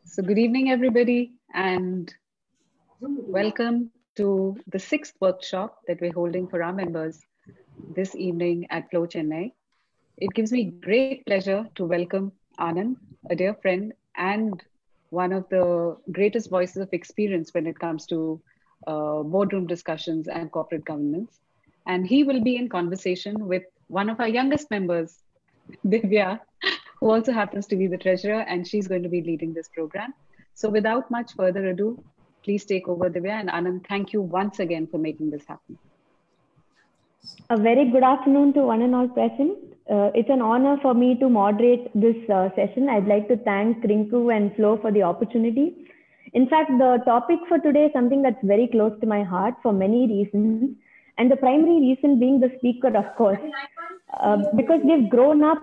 So, good evening, everybody, and welcome to the sixth workshop that we're holding for our members this evening at Flow Chennai. It gives me great pleasure to welcome Anand, a dear friend and one of the greatest voices of experience when it comes to boardroom discussions and corporate governance. And he will be in conversation with one of our youngest members, Divya, who also happens to be the treasurer, and she's going to be leading this program. So, without much further ado, please take over, Divya. And Anand, thank you once again for making this happen. A very good afternoon to one and all present. It's an honor for me to moderate this session. I'd like to thank Rinku and Flo for the opportunity. In fact, the topic for today is something that's very close to my heart for many reasons. And the primary reason being the speaker, of course, because we've grown up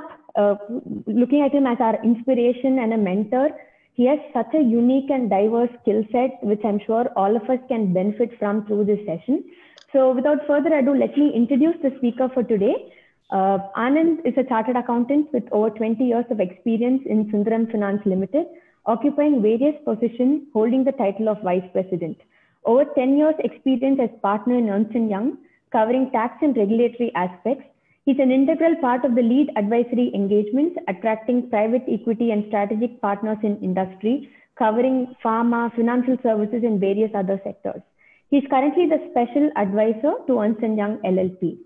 looking at him as our inspiration and a mentor. He has such a unique and diverse skill set, which I'm sure all of us can benefit from through this session. So without further ado, let me introduce the speaker for today. Anand is a chartered accountant with over 20 years of experience in Sundaram Finance Limited, occupying various positions, holding the title of Vice President. Over 10 years experience as partner in Ernst & Young, covering tax and regulatory aspects. He's an integral part of the lead advisory engagements, attracting private equity and strategic partners in industry, covering pharma, financial services, and various other sectors. He is currently the special advisor to Ernst & Young LLP.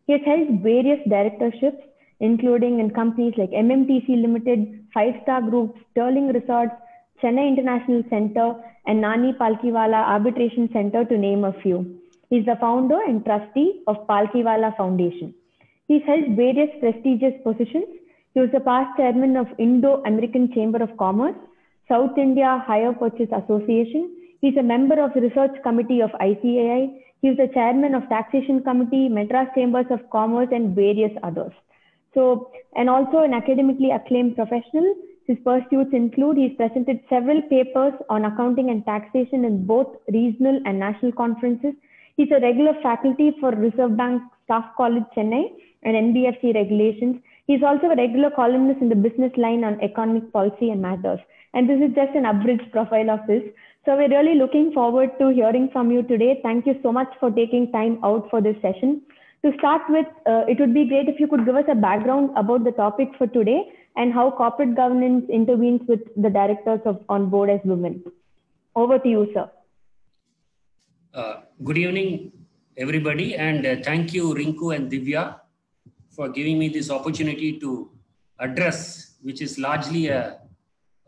He has held various directorships, including in companies like MMTC Limited, Five Star Group, Sterling Resorts, Chennai International Center, and Nani Palkiwala Arbitration Center, to name a few. He is the founder and trustee of Palkiwala Foundation. He's held various prestigious positions. He was the past chairman of Indo-American Chamber of Commerce, South India Hire Purchase Association. He's a member of the Research Committee of ICAI. He was the chairman of Taxation Committee, Madras Chambers of Commerce, and various others. So, and also an academically acclaimed professional. His pursuits include, he's presented several papers on accounting and taxation in both regional and national conferences. He's a regular faculty for Reserve Bank Staff College, Chennai, and NBFC regulations. He's also a regular columnist in the Business Line on economic policy and matters. And this is just an abridged profile of this. So we're really looking forward to hearing from you today. Thank you so much for taking time out for this session. To start with, it would be great if you could give us a background about the topic for today and how corporate governance intervenes with the directors on board as women. Over to you, sir. Good evening, everybody, and thank you, Rinku and Divya, for giving me this opportunity to address, which is largely a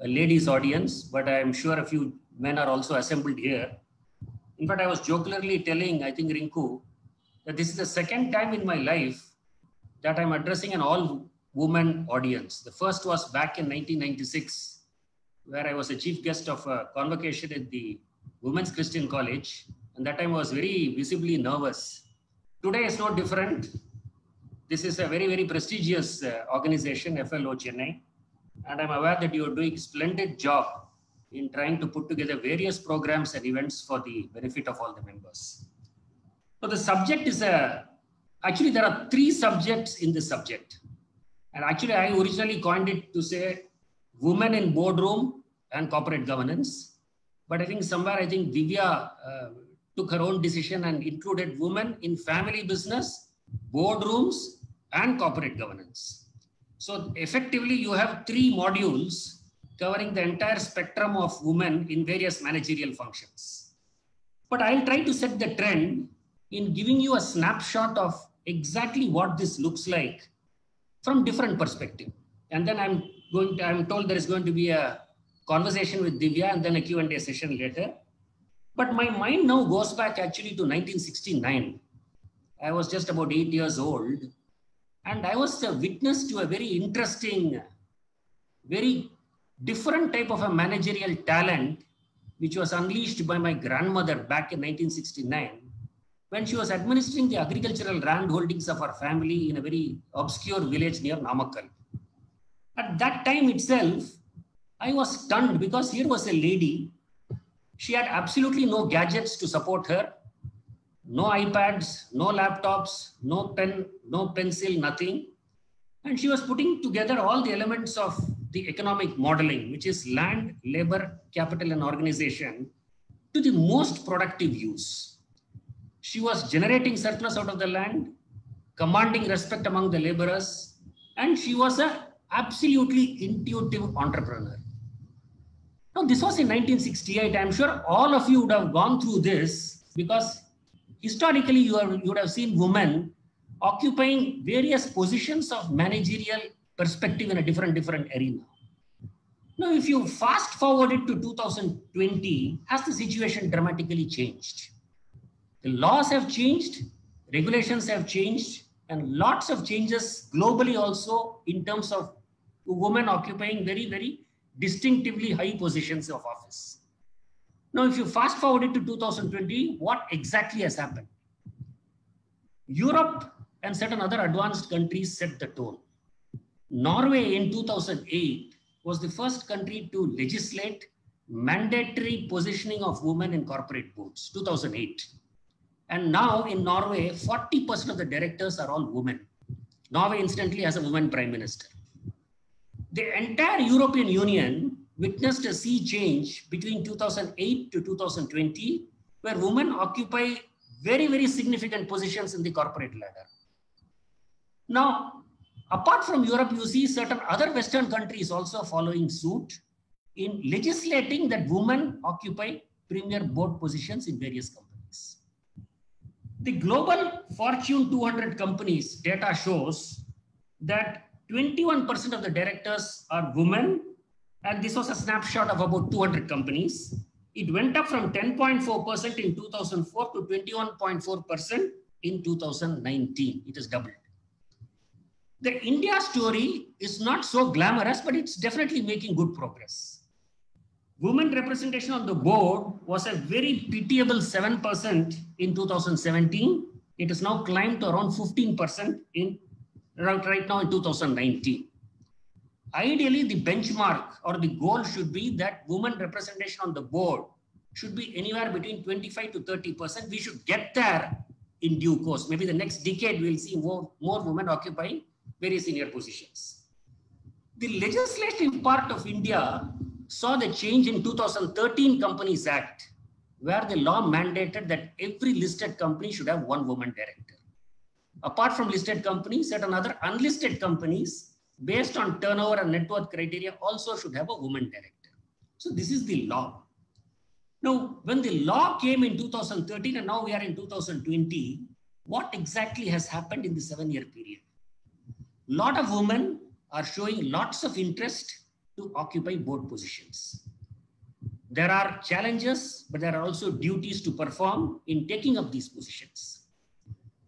ladies' audience, but I am sure a few men are also assembled here. In fact, I was jocularly telling, I think, Rinku, that this is the second time in my life that I'm addressing an all-woman audience. The first was back in 1996, where I was a chief guest of a convocation at the Women's Christian College, and that time I was very visibly nervous. Today is no different. This is a very, very prestigious organization, FLO Chennai, and I'm aware that you are doing a splendid job in trying to put together various programs and events for the benefit of all the members. So the subject is actually there are three subjects in this subject. And actually I originally coined it to say women in boardroom and corporate governance. But I think somewhere, Divya took her own decision and included women in family business, boardrooms, and corporate governance. So effectively you have three modules covering the entire spectrum of women in various managerial functions. But I'll try to set the trend in giving you a snapshot of exactly what this looks like from different perspective. And then I'm told there is going to be a conversation with Divya and then a Q&A session later. But my mind now goes back actually to 1969. I was just about 8 years old. And I was a witness to a very interesting, very different type of a managerial talent, which was unleashed by my grandmother back in 1969, when she was administering the agricultural land holdings of her family in a very obscure village near Namakkal. At that time itself, I was stunned because here was a lady. She had absolutely no gadgets to support her, no iPads, no laptops, no pen, no pencil, nothing. And she was putting together all the elements of the economic modeling, which is land, labor, capital, and organization, to the most productive use. She was generating surplus out of the land, commanding respect among the laborers, and she was an absolutely intuitive entrepreneur. Now, this was in 1968. I'm sure all of you would have gone through this because historically you would have seen women occupying various positions of managerial perspective in a different arena. Now, if you fast forward it to 2020, has the situation dramatically changed? The laws have changed, regulations have changed, and lots of changes globally also in terms of women occupying very distinctively high positions of office. Now, if you fast forward it to 2020, what exactly has happened? Europe and certain other advanced countries set the tone. Norway in 2008 was the first country to legislate mandatory positioning of women in corporate boards, 2008. And now in Norway, 40% of the directors are all women. Norway incidentally has a woman prime minister. The entire European Union witnessed a sea change between 2008 to 2020, where women occupy very significant positions in the corporate ladder. Now, apart from Europe, you see certain other Western countries also following suit in legislating that women occupy premier board positions in various companies. The global Fortune 200 companies data shows that 21% of the directors are women, and this was a snapshot of about 200 companies. It went up from 10.4% in 2004 to 21.4% in 2019. It has doubled. The India story is not so glamorous, but it's definitely making good progress. Women representation on the board was a very pitiable 7% in 2017. It has now climbed to around 15% right now in 2019. Ideally, the benchmark or the goal should be that women representation on the board should be anywhere between 25 to 30%. We should get there in due course. Maybe the next decade, we'll see more women occupying very senior positions. The legislative part of India saw the change in 2013 Companies Act, where the law mandated that every listed company should have one woman director. Apart from listed companies, certain other unlisted companies based on turnover and net worth criteria also should have a woman director. So this is the law. Now, when the law came in 2013 and now we are in 2020, what exactly has happened in the 7-year period? A lot of women are showing lots of interest to occupy board positions. There are challenges, but there are also duties to perform in taking up these positions.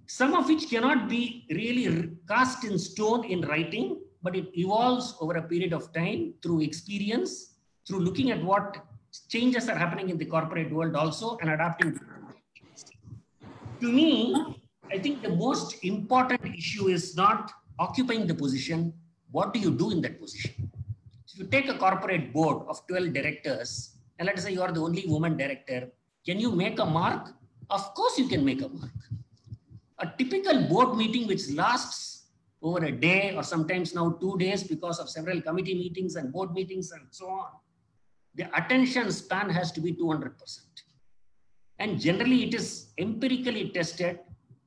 Some of which cannot be really cast in stone in writing, but it evolves over a period of time through experience, through looking at what changes are happening in the corporate world also and adapting. To me, I think the most important issue is not occupying the position. What do you do in that position? If you take a corporate board of 12 directors, and let's say you are the only woman director, can you make a mark? Of course you can make a mark. A typical board meeting which lasts over a day or sometimes now 2 days because of several committee meetings and board meetings and so on, the attention span has to be 200%. And generally it is empirically tested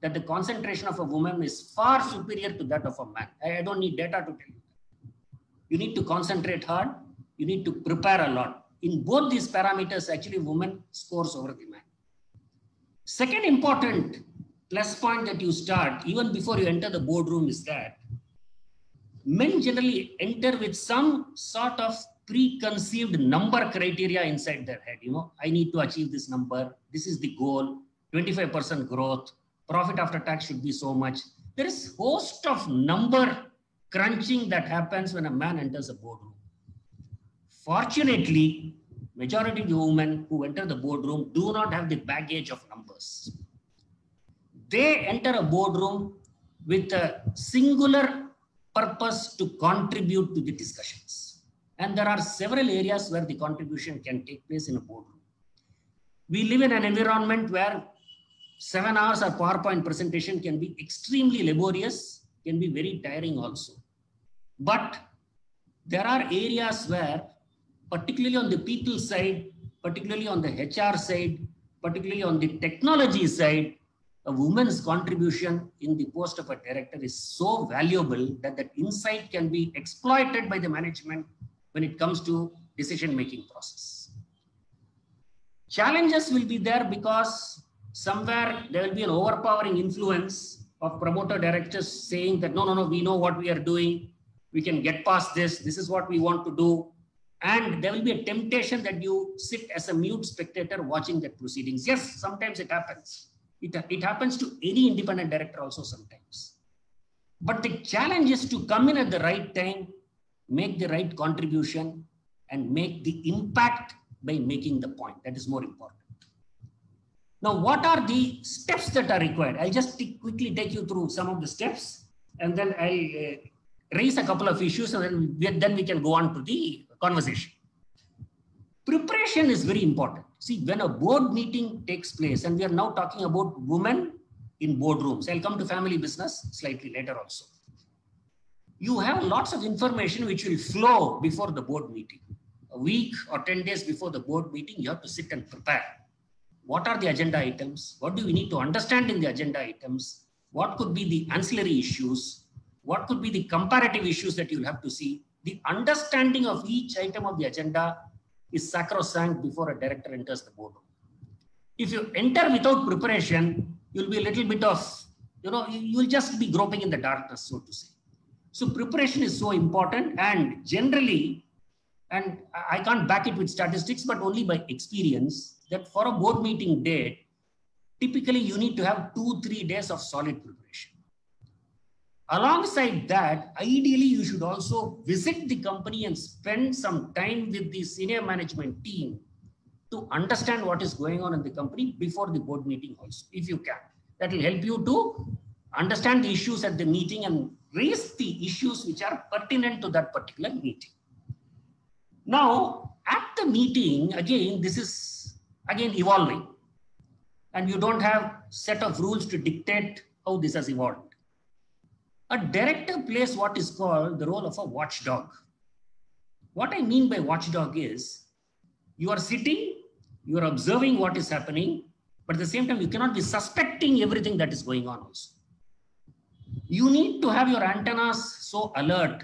that the concentration of a woman is far superior to that of a man. I don't need data to tell you that. You need to concentrate hard. You need to prepare a lot. In both these parameters, actually woman scores over the man. Second important plus point that you start even before you enter the boardroom is that men generally enter with some sort of preconceived number criteria inside their head. You know, I need to achieve this number. This is the goal, 25% growth, profit after tax should be so much. There is a host of number crunching that happens when a man enters a boardroom. Fortunately, majority of the women who enter the boardroom do not have the baggage of numbers. They enter a boardroom with a singular purpose to contribute to the discussions. And there are several areas where the contribution can take place in a boardroom. We live in an environment where 7 hours of PowerPoint presentation can be extremely laborious, can be very tiring also. But there are areas where, particularly on the people side, particularly on the HR side, particularly on the technology side, a woman's contribution in the post of a director is so valuable that that insight can be exploited by the management when it comes to decision-making process. Challenges will be there because somewhere there will be an overpowering influence of promoter directors saying that, no, we know what we are doing. We can get past this. This is what we want to do. And there will be a temptation that you sit as a mute spectator watching that proceedings. Yes, sometimes it happens. It happens to any independent director also sometimes. But the challenge is to come in at the right time, make the right contribution, and make the impact by making the point. That is more important. Now, what are the steps that are required? I'll just quickly take you through some of the steps, and then I'll raise a couple of issues, and then we can go on to the conversation. Preparation is very important. See, when a board meeting takes place, and we are now talking about women in boardrooms. I'll come to family business slightly later also. You have lots of information which will flow before the board meeting. A week or 10 days before the board meeting, you have to sit and prepare. What are the agenda items? What do we need to understand in the agenda items? What could be the ancillary issues? What could be the comparative issues that you'll have to see? The understanding of each item of the agenda is sacrosanct before a director enters the boardroom. If you enter without preparation, you'll be a little bit of, you'll just be groping in the darkness, so to say. So preparation is so important, and generally, and I can't back it with statistics, but only by experience, that for a board meeting date, typically you need to have 2-3 days of solid preparation. Alongside that, ideally, you should also visit the company and spend some time with the senior management team to understand what is going on in the company before the board meeting also, if you can. That will help you to understand the issues at the meeting and raise the issues which are pertinent to that particular meeting. Now, at the meeting, again, this is again evolving. And you don't have set of rules to dictate how this has evolved. A director plays what is called the role of a watchdog. What I mean by watchdog is, you are sitting, you are observing what is happening, but at the same time, you cannot be suspecting everything that is going on also. You need to have your antennas so alert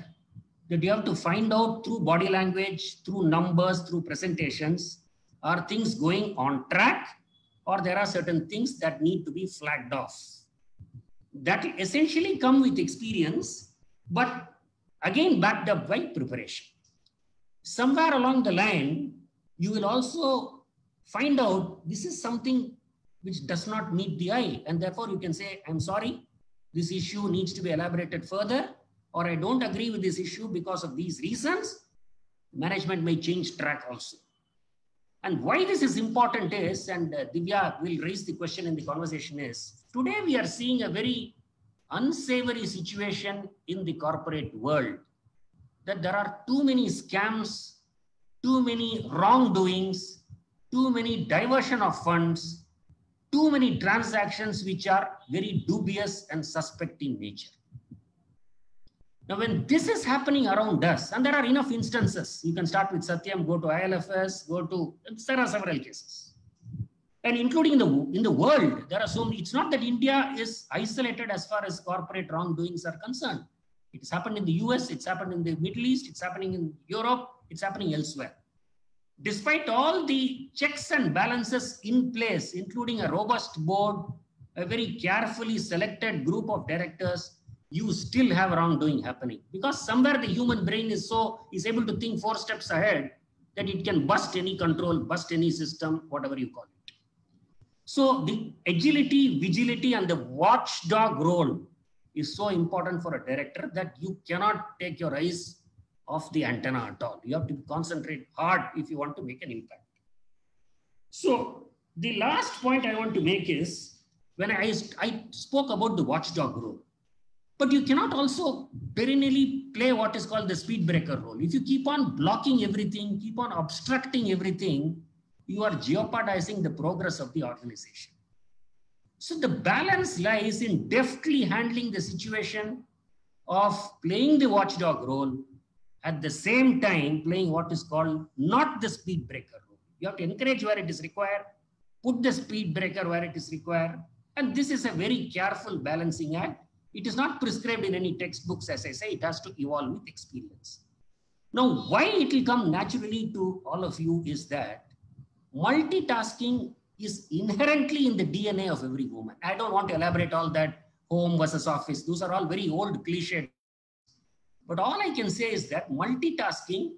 that you have to find out through body language, through numbers, through presentations, are things going on track, or there are certain things that need to be flagged off. That will essentially come with experience, but again backed up by preparation. Somewhere along the line, you will also find out this is something which does not meet the eye, and therefore you can say, I'm sorry, this issue needs to be elaborated further, or I don't agree with this issue because of these reasons. Management may change track also. And why this is important is, and Divya will raise the question in the conversation, is today we are seeing a very unsavory situation in the corporate world, that there are too many scams, too many wrongdoings, too many diversion of funds, too many transactions which are very dubious and suspect in nature. Now, when this is happening around us, and there are enough instances, you can start with Satyam, go to ILFS, there are several cases. And including in the world, there are so many. It's not that India is isolated as far as corporate wrongdoings are concerned. It has happened in the US, it's happened in the Middle East, it's happening in Europe, it's happening elsewhere. Despite all the checks and balances in place, including a robust board, a very carefully selected group of directors, you still have wrongdoing happening, because somewhere the human brain is able to think 4 steps ahead that it can bust any control, bust any system, whatever you call it. So the agility, vigility, and the watchdog role is so important for a director that you cannot take your eyes off the antenna at all. You have to concentrate hard if you want to make an impact. So the last point I want to make is, when I spoke about the watchdog role, but you cannot also perennially play what is called the speed breaker role. If you keep on blocking everything, keep on obstructing everything, you are jeopardizing the progress of the organization. So the balance lies in deftly handling the situation of playing the watchdog role at the same time playing what is called not the speed breaker role. You have to encourage where it is required, put the speed breaker where it is required. And this is a very careful balancing act. It is not prescribed in any textbooks, as I say, it has to evolve with experience. Now, why it will come naturally to all of you is that multitasking is inherently in the DNA of every woman. I don't want to elaborate all that, home versus office. Those are all very old cliché. But all I can say is that multitasking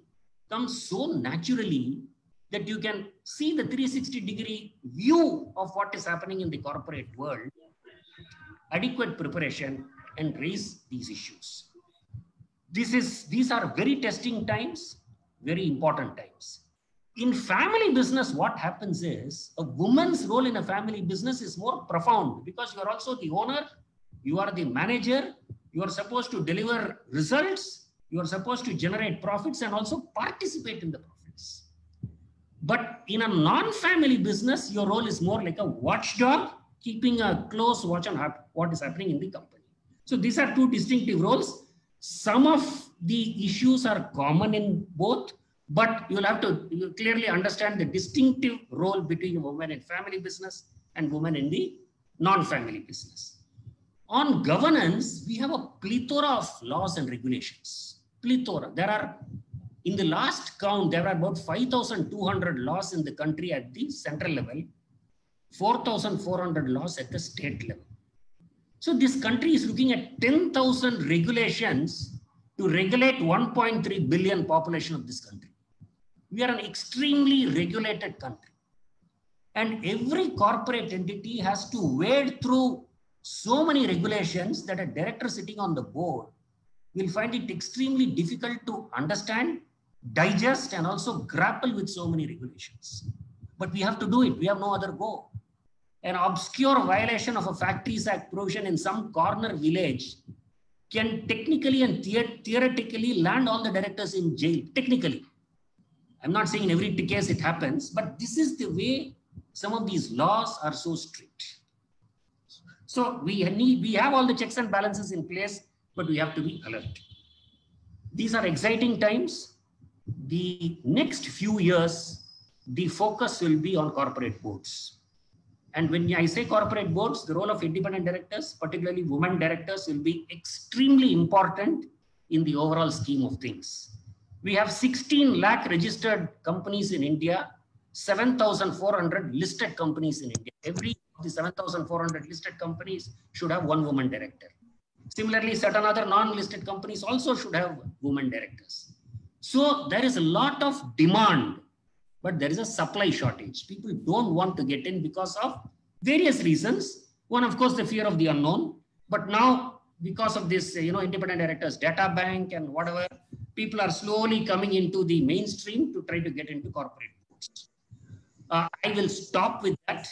comes so naturally that you can see the 360-degree view of what is happening in the corporate world, adequate preparation, and raise these issues. These are very testing times, very important times. In family business, what happens is a woman's role in a family business is more profound because you are also the owner, you are the manager, you are supposed to deliver results, you are supposed to generate profits and also participate in the profits. But in a non-family business, your role is more like a watchdog, keeping a close watch on what is happening in the company. So these are two distinctive roles. Some of the issues are common in both, but you'll have to clearly understand the distinctive role between women in family business and women in the non-family business. On governance, we have a plethora of laws and regulations. Plethora. There are, in the last count, there are about 5,200 laws in the country at the central level, 4,400 laws at the state level. So this country is looking at 10,000 regulations to regulate 1.3 billion population of this country. We are an extremely regulated country. And every corporate entity has to wade through so many regulations that a director sitting on the board will find it extremely difficult to understand, digest, and also grapple with so many regulations. But we have to do it. We have no other go. An obscure violation of a Factories Act provision in some corner village can technically and theoretically land all the directors in jail. Technically. I'm not saying in every case it happens, but this is the way some of these laws are so strict. So we have all the checks and balances in place, but we have to be alert. These are exciting times. The next few years, the focus will be on corporate boards. And when I say corporate boards, the role of independent directors, particularly women directors, will be extremely important in the overall scheme of things. We have 16 lakh registered companies in India, 7,400 listed companies in India. Every of the 7,400 listed companies should have one woman director. Similarly, certain other non-listed companies also should have women directors. So there is a lot of demand, but there is a supply shortage. People don't want to get in because of various reasons. One, of course, the fear of the unknown. But now, because of this, independent directors data bank and whatever, people are slowly coming into the mainstream to try to get into corporate boards. I will stop with that.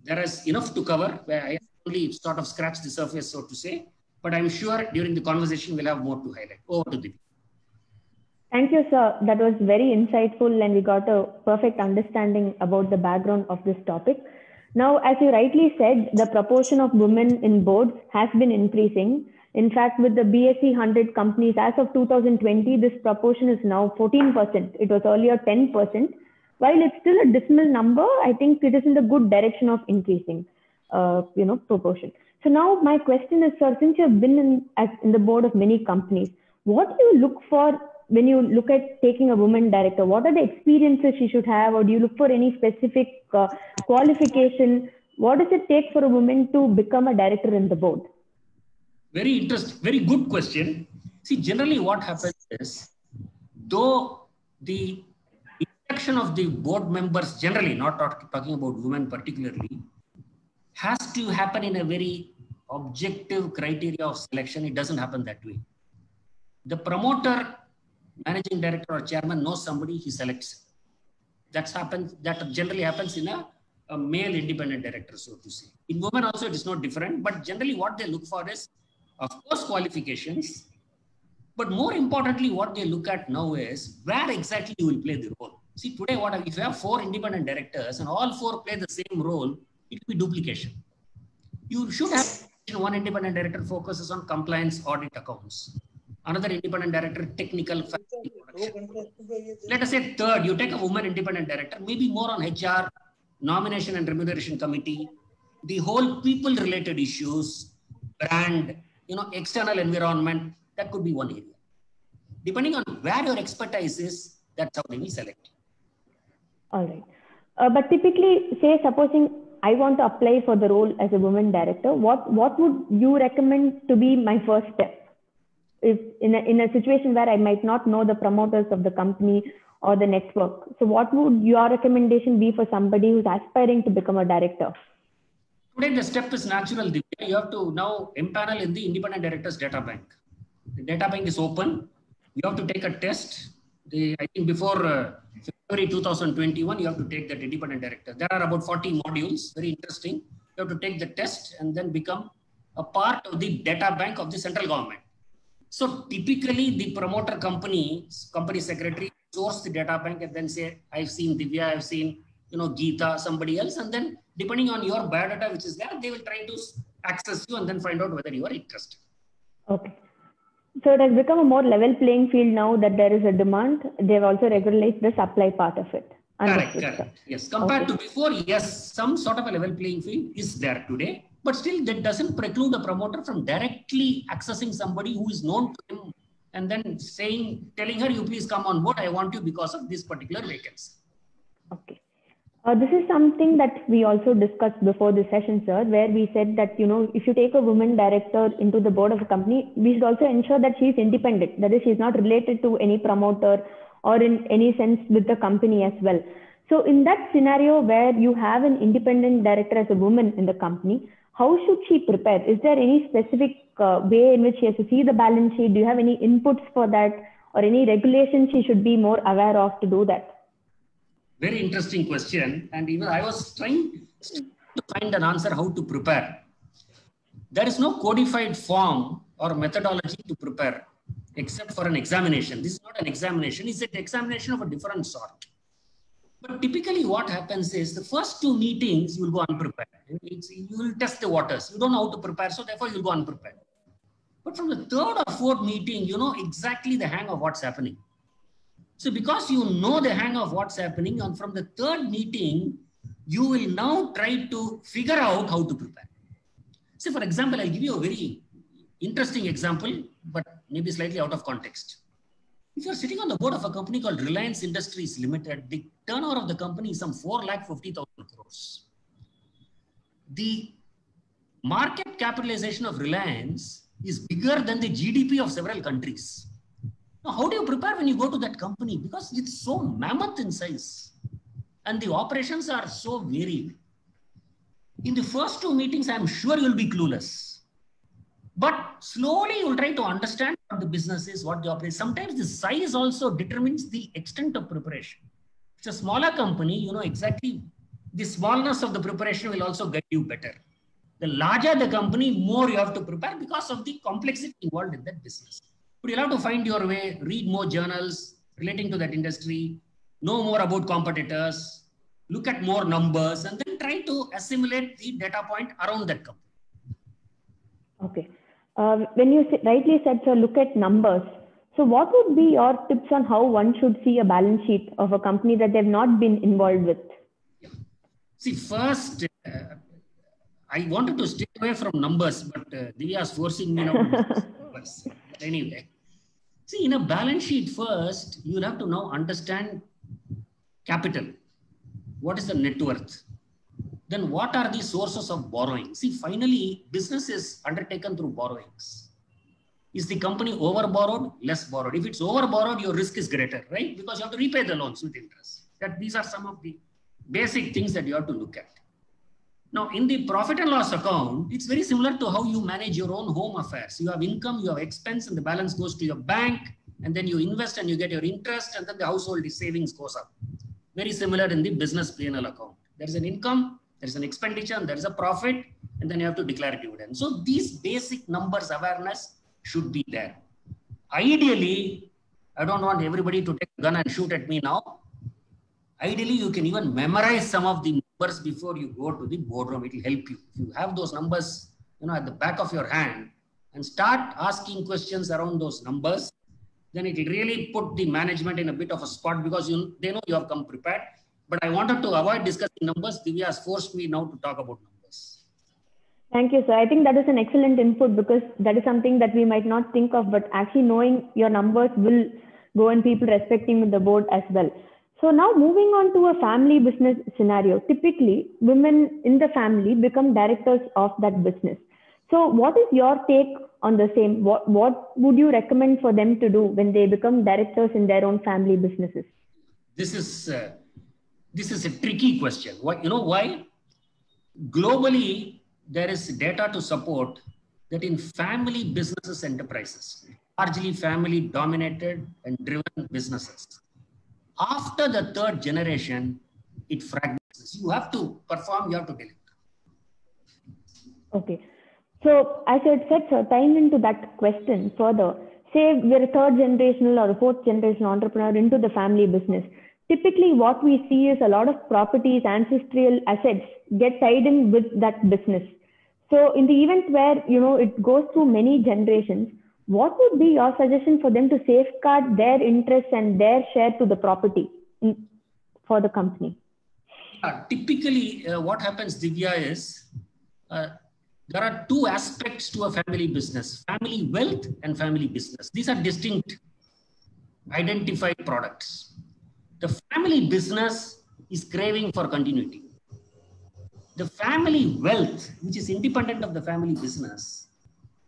There is enough to cover where I only sort of scratched the surface, so to say. But I'm sure during the conversation, we'll have more to highlight. Over to Divya. Thank you, sir. That was very insightful and we got a perfect understanding about the background of this topic. Now, as you rightly said, the proportion of women in boards has been increasing. In fact, with the BSE 100 companies, as of 2020, this proportion is now 14%. It was earlier 10%. While it's still a dismal number, I think it is in the good direction of increasing, proportion. So now my question is, sir, since you've been in the board of many companies, what do you look for when you look at taking a woman director? What are the experiences she should have, or do you look for any specific qualification? What does it take for a woman to become a director in the board? Very interesting, very good question. See, generally what happens is, though the election of the board members, generally, not talking about women particularly, has to happen in a very objective criteria of selection. It doesn't happen that way. The promoter, managing director or chairman knows somebody, he selects. That generally happens in a male independent director, so to say. In women also it is not different, but generally what they look for is, of course, qualifications, but more importantly, what they look at now is where exactly you will play the role. See, today, if you have 4 independent directors and all 4 play the same role, it will be duplication. You should have one independent director focuses on compliance, audit, accounts. another independent director, technical, production. Let us say third, you take a woman independent director, maybe more on HR, nomination and remuneration committee, the whole people related issues, brand, external environment, that could be one area. Depending on where your expertise is, that's how they will select. All right. But typically, say, supposing I want to apply for the role as a woman director, what would you recommend to be my first step? If in a situation where I might not know the promoters of the company or the network. So what would your recommendation be for somebody who's aspiring to become a director? Today, the step is natural. You have to now empanel in the independent directors data bank. The data bank is open. You have to take a test. I think before February 2021, you have to take that independent director. There are about 40 modules, very interesting. You have to take the test and then become a part of the data bank of the central government. So typically the promoter company secretary source the data bank and then say, I've seen Divya, I've seen, Geeta, somebody else. And then depending on your biodata, which is there, they will try to access you and then find out whether you are interested. Okay. So it has become a more level playing field now that there is a demand. They've also regularized the supply part of it. Correct. Yes. Compared to before, yes, some sort of a level playing field is there today. But still, that doesn't preclude a promoter from directly accessing somebody who is known to him and then telling her, you please come on board. I want you because of this particular vacancy. Okay. This is something that we also discussed before the session, sir, where we said that, if you take a woman director into the board of a company, we should also ensure that she is independent. That is, she is not related to any promoter or in any sense with the company as well. So in that scenario where you have an independent director as a woman in the company, how should she prepare? Is there any specific way in which she has to see the balance sheet? Do you have any inputs for that or any regulations she should be more aware of to do that? Very interesting question. And even I was trying to find an answer how to prepare. There is no codified form or methodology to prepare except for an examination. This is not an examination. It's an examination of a different sort. But typically what happens is the first two meetings, you will go unprepared. You will test the waters. You don't know how to prepare, so therefore you'll go unprepared. But from the third or fourth meeting, you know exactly the hang of what's happening. So because you know the hang of what's happening, and from the third meeting, you will now try to figure out how to prepare. So for example, I'll give you a very interesting example, but maybe slightly out of context. If you're sitting on the board of a company called Reliance Industries Limited, the turnover of the company is some 4,50,000 crores. The market capitalization of Reliance is bigger than the GDP of several countries. Now, how do you prepare when you go to that company? Because it's so mammoth in size and the operations are so varied. In the first two meetings, I'm sure you'll be clueless. But slowly you'll try to understand what the business is, what the operation. Sometimes the size also determines the extent of preparation. It's a smaller company, you know exactly the smallness of the preparation will also guide you better. The larger the company, more you have to prepare because of the complexity involved in that business. But you'll have to find your way, read more journals relating to that industry, know more about competitors, look at more numbers, and then try to assimilate the data point around that company. Okay. When you rightly said, sir, look at numbers. So what would be your tips on how one should see a balance sheet of a company that they've not been involved with? Yeah. See, first, I wanted to stay away from numbers, but Divya is forcing me now to discuss numbers. But anyway, see, in a balance sheet first, you'll have to now understand capital. What is the net worth? Then what are the sources of borrowing? See, finally, business is undertaken through borrowings. Is the company over borrowed, less borrowed? If it's over borrowed, your risk is greater, right? Because you have to repay the loans with interest. These are some of the basic things that you have to look at. Now, in the profit and loss account, it's very similar to how you manage your own home affairs. You have income, you have expense, and the balance goes to your bank, and then you invest and you get your interest, and then the household savings goes up. Very similar in the business P&L account. There is an income, there is an expenditure, and there is a profit, and then you have to declare dividend. So these basic numbers awareness should be there. Ideally, I don't want everybody to take a gun and shoot at me now. Ideally, you can even memorize some of the numbers before you go to the boardroom. It will help you. If you have those numbers, at the back of your hand, and start asking questions around those numbers, then it will really put the management in a bit of a spot because they know you have come prepared. But I wanted to avoid discussing numbers. Divya has forced me now to talk about numbers. Thank you, sir. I think that is an excellent input because that is something that we might not think of, but actually knowing your numbers will go and people respecting the board as well. So now moving on to a family business scenario, typically women in the family become directors of that business. So what is your take on the same? What would you recommend for them to do when they become directors in their own family businesses? This is a tricky question. You know why? Globally, there is data to support that in family businesses enterprises, largely family dominated and driven businesses, after the third generation, it fragments. You have to perform, you have to deliver. Okay. So as I said, sir, tying into that question further, say we're a third generational or a fourth generation entrepreneur into the family business. Typically what we see is a lot of properties, ancestral assets get tied in with that business. So in the event where, it goes through many generations, what would be your suggestion for them to safeguard their interests and their share to the property for the company? Typically, what happens, Divya, is there are two aspects to a family business: family wealth and family business. These are distinct, identified products. The family business is craving for continuity. The family wealth, which is independent of the family business,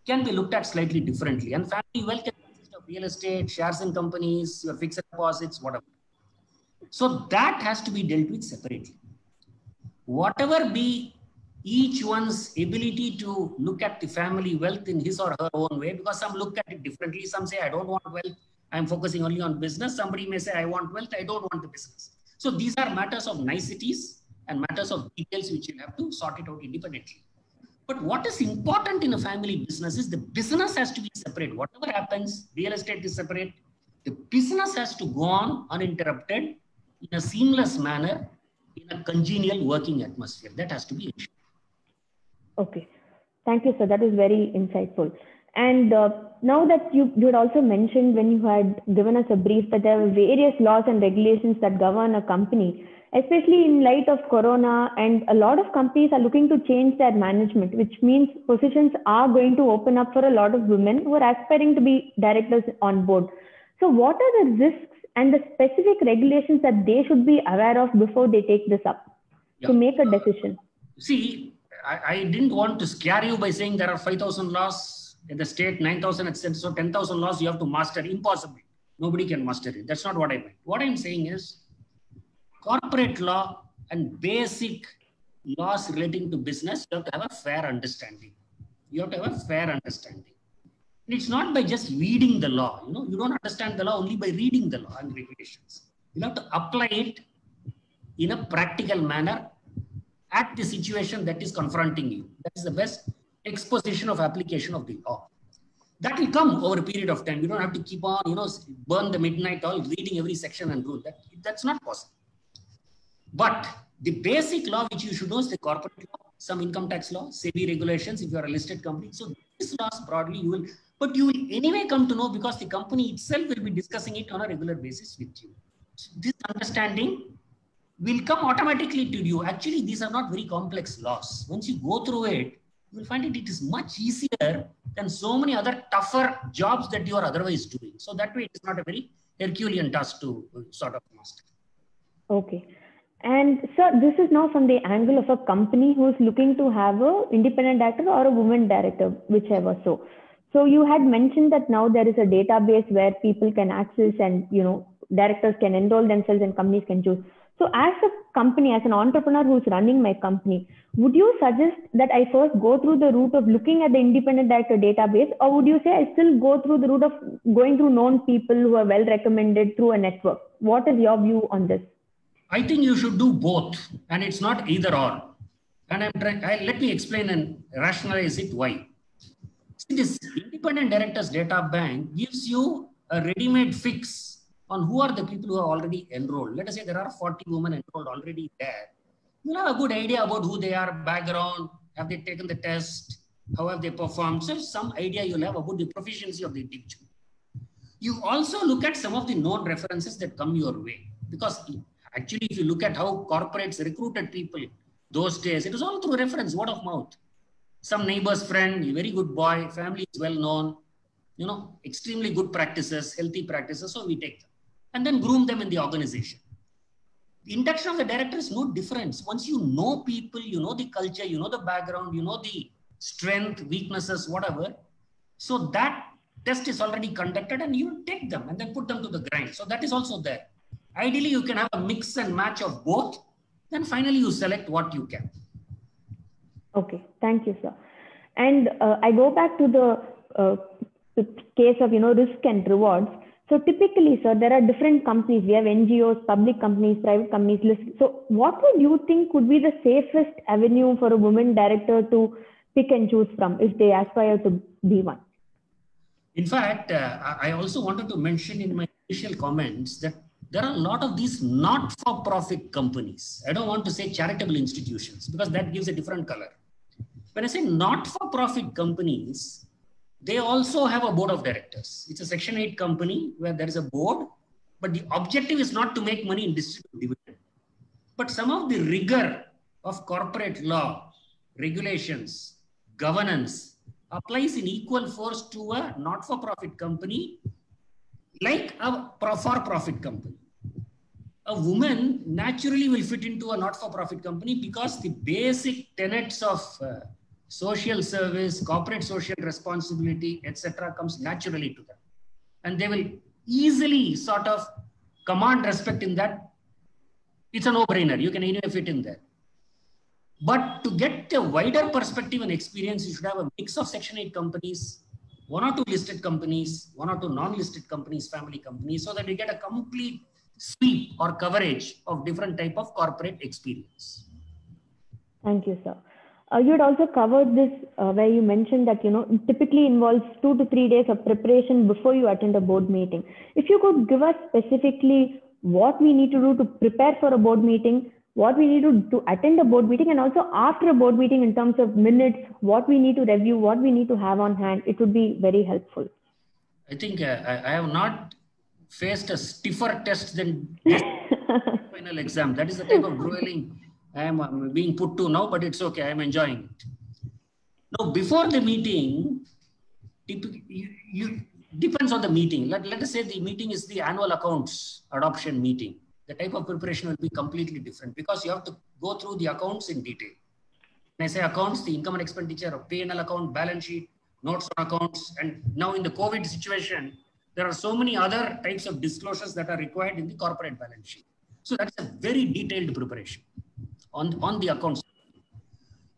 can be looked at slightly differently. And family wealth can consist of real estate, shares in companies, your fixed deposits, whatever. So that has to be dealt with separately. Whatever be each one's ability to look at the family wealth in his or her own way, because some look at it differently. Some say, I don't want wealth, I'm focusing only on business. Somebody may say, I want wealth, I don't want the business. So these are matters of niceties and matters of details which you'll have to sort it out independently. But what is important in a family business is the business has to be separate. Whatever happens, real estate is separate. The business has to go on uninterrupted in a seamless manner, in a congenial working atmosphere. That has to be ensured. Okay. Thank you, sir. That is very insightful. And now that you had also mentioned when you had given us a brief that there are various laws and regulations that govern a company, especially in light of Corona, and a lot of companies are looking to change their management, which means positions are going to open up for a lot of women who are aspiring to be directors on board. So what are the risks and the specific regulations that they should be aware of before they take this up to make a decision? See, I didn't want to scare you by saying there are 5,000 laws in the state, 9,000 at state, so 10,000 laws you have to master. Impossible. Nobody can master it. That's not what I meant. What I'm saying is corporate law and basic laws relating to business, you have to have a fair understanding. You have to have a fair understanding. And it's not by just reading the law. You don't understand the law only by reading the law and regulations. You have to apply it in a practical manner at the situation that is confronting you. That is the best exposition of application of the law. That will come over a period of time. You don't have to keep on, burn the midnight oil, reading every section and rule. That's not possible. But the basic law which you should know is the corporate law, some income tax law, SEBI regulations if you are a listed company. So these laws broadly you will anyway come to know because the company itself will be discussing it on a regular basis with you. So this understanding will come automatically to you. Actually, these are not very complex laws. Once you go through it, you will find it is much easier than so many other tougher jobs that you are otherwise doing. So that way it is not a very Herculean task to sort of master. Okay. And sir, this is now from the angle of a company who is looking to have an independent director or a woman director, whichever. So you had mentioned that now there is a database where people can access and, directors can enroll themselves and companies can choose. So as a company, as an entrepreneur who's running my company, would you suggest that I first go through the route of looking at the independent director database, or would you say I still go through the route of going through known people who are well recommended through a network? What is your view on this? I think you should do both, and it's not either or. And let me explain and rationalize it why. See, this independent directors data bank gives you a ready-made fix on who are the people who are already enrolled. Let us say there are 40 women enrolled already there. You'll have a good idea about who they are, background, have they taken the test, How have they performed? So some idea you'll have about the proficiency of the individual. You also look at some of the known references that come your way. Because actually, if you look at how corporates recruited people those days, it was all through reference, word of mouth. Some neighbor's friend, a very good boy, family is well known, you know, extremely good practices, healthy practices. So we take them and then groom them in the organization. The induction of the director is no difference. Once you know people, you know the culture, you know the background, you know the strength, weaknesses, whatever. So that test is already conducted and you take them and then put them to the grind. So that is also there. Ideally, you can have a mix and match of both. Then finally, you select what you can. Okay, thank you, sir. And I go back to the case of, risk and rewards. So typically, sir, there are different companies. We have NGOs, public companies, private companies listed. So what would you think could be the safest avenue for a woman director to pick and choose from if they aspire to be one? In fact, I also wanted to mention in my initial comments that there are a lot of these not-for-profit companies. I don't want to say charitable institutions because that gives a different color. When I say not-for-profit companies, they also have a board of directors. It's a Section 8 company where there is a board, but the objective is not to make money and distribute dividend. But some of the rigor of corporate law, regulations, governance applies in equal force to a not-for-profit company like a for-profit company. A woman naturally will fit into a not-for-profit company because the basic tenets of social service, corporate social responsibility, etc. comes naturally to them. And they will easily sort of command respect in that. It's a no-brainer. You can anyway fit in there. But to get a wider perspective and experience, you should have a mix of Section 8 companies, 1 or 2 listed companies, 1 or 2 non-listed companies, family companies, so that you get a complete sweep or coverage of different type of corporate experience. Thank you, sir. You had also covered this where you mentioned that, it typically involves 2 to 3 days of preparation before you attend a board meeting. If you could give us specifically what we need to do to prepare for a board meeting, what we need to do to attend a board meeting, and also after a board meeting in terms of minutes, what we need to review, what we need to have on hand, it would be very helpful. I think I have not faced a stiffer test than this final exam. That is the type of grueling I am being put to now, but it's okay. I am enjoying it. Now, before the meeting, depends on the meeting. Let us say the meeting is the annual accounts adoption meeting. The type of preparation will be completely different because you have to go through the accounts in detail. When I say accounts, the income and expenditure of P&L account, balance sheet, notes on accounts, and now in the COVID situation, there are so many other types of disclosures that are required in the corporate balance sheet. So that's a very detailed preparation on the accounts.